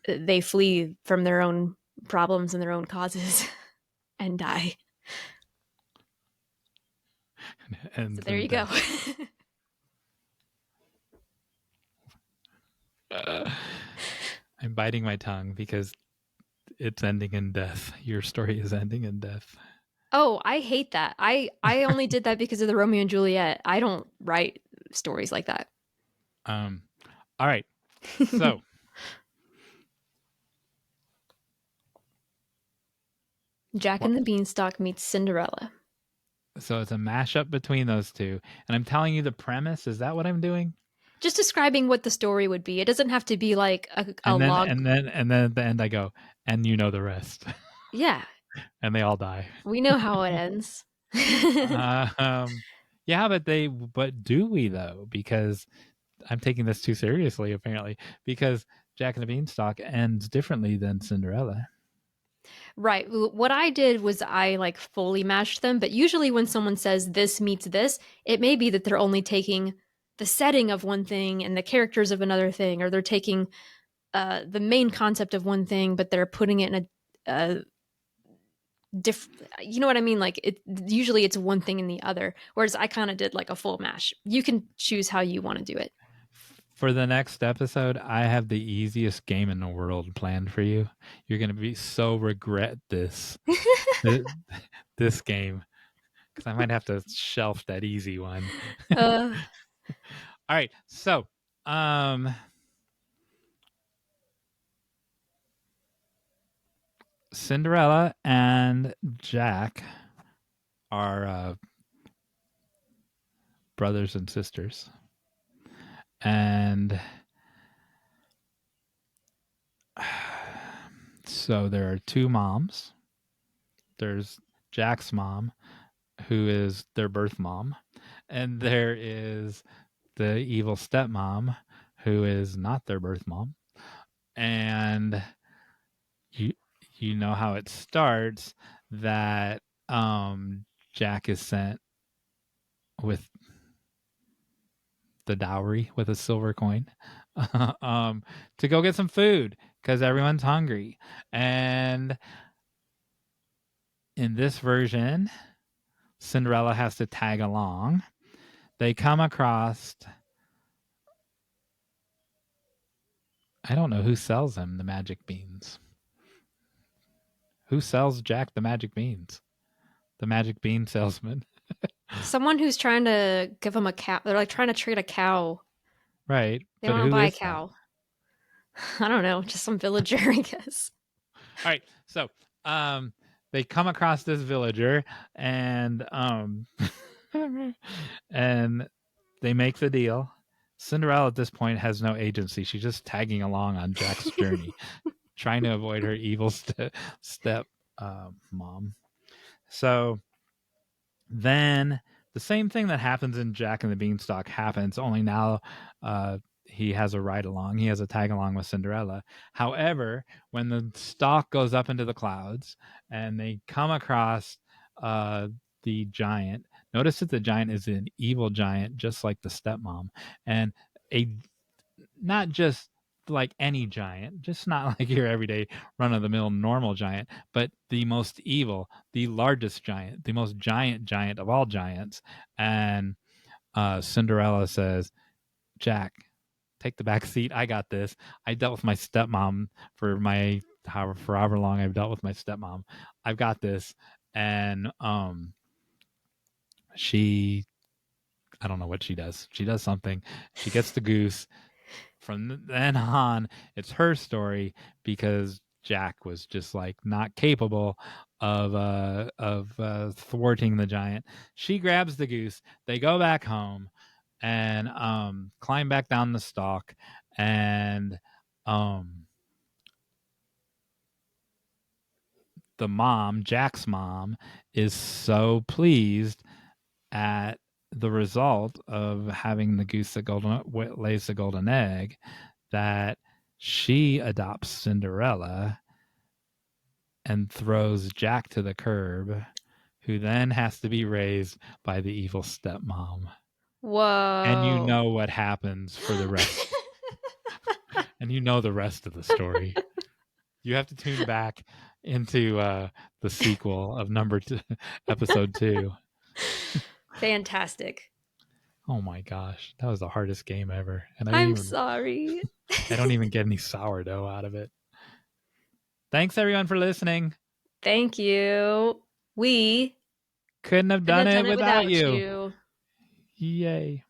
they flee from their own problems and their own causes and die. And So there you go. I'm biting my tongue because it's ending in death. Your story is ending in death. Oh, I hate that. I only did that because of the Romeo and Juliet. I don't write stories like that. All right. So Jack and the Beanstalk meets Cinderella. So it's a mashup between those two. And I'm telling you the premise. Is that what I'm doing? Just describing what the story would be. It doesn't have to be like a And then log. and then at the end I go, and you know the rest. Yeah, And they all die. we know how it ends. Yeah, but do we though? Because I'm taking this too seriously apparently. Because Jack and the Beanstalk ends differently than Cinderella. Right. What I did was I like fully mashed them, but usually when someone says this meets this, it may be that they're only taking the setting of one thing and the characters of another thing, or they're taking the main concept of one thing, but they're putting it in a different. You know what I mean? Like it usually it's one thing and the other. Whereas I kind of did like a full mash. You can choose how you want to do it. For the next episode, I have the easiest game in the world planned for you. You're going to be so regret this this game because I might have to shelf that easy one. All right, so Cinderella and Jack are brothers and sisters, and so there are two moms. There's Jack's mom, who is their birth mom, and there is the evil stepmom, who is not their birth mom. And you know how it starts, that Jack is sent with the dowry, with a silver coin, to go get some food because everyone's hungry. And in this version, Cinderella has to tag along. They come across, I don't know who sells them the magic beans. Who sells Jack the magic beans? The magic bean salesman. Someone who's trying to give them a cow. They're like trying to trade a cow. Right. They But want to who buy a is that? cow. I don't know, just some villager, I guess. All right. So they come across this villager and and they make the deal. Cinderella at this point has no agency. She's just tagging along on Jack's journey, trying to avoid her evil step mom. So then the same thing that happens in Jack and the Beanstalk happens, only now he has a ride along. He has a tag along with Cinderella. However, when the stalk goes up into the clouds and they come across the giant, notice that the giant is an evil giant, just like the stepmom, and a not just like any giant, just not like your everyday run of the mill normal giant, but the most evil, the largest giant, the most giant of all giants. And Cinderella says, Jack, take the back seat. I got this. I dealt with my stepmom for however long I've dealt with my stepmom. I've got this. And I don't know what she does. She does something. She gets the goose. From then on, it's her story because Jack was just like not capable of thwarting the giant. She grabs the goose. They go back home and climb back down the stalk, and the mom, Jack's mom, is so pleased at the result of having the goose that lays the golden egg that she adopts Cinderella and throws Jack to the curb, who then has to be raised by the evil stepmom. And you Whoa. know what happens for the rest. And you know the rest of the story. You have to tune back into the sequel of episode 2. Fantastic. Oh my gosh, that was the hardest game ever, and I'm sorry. I don't even get any sourdough out of it. Thanks everyone for listening. Thank you. We Couldn't have couldn't done have it done it without without you. you. Yay.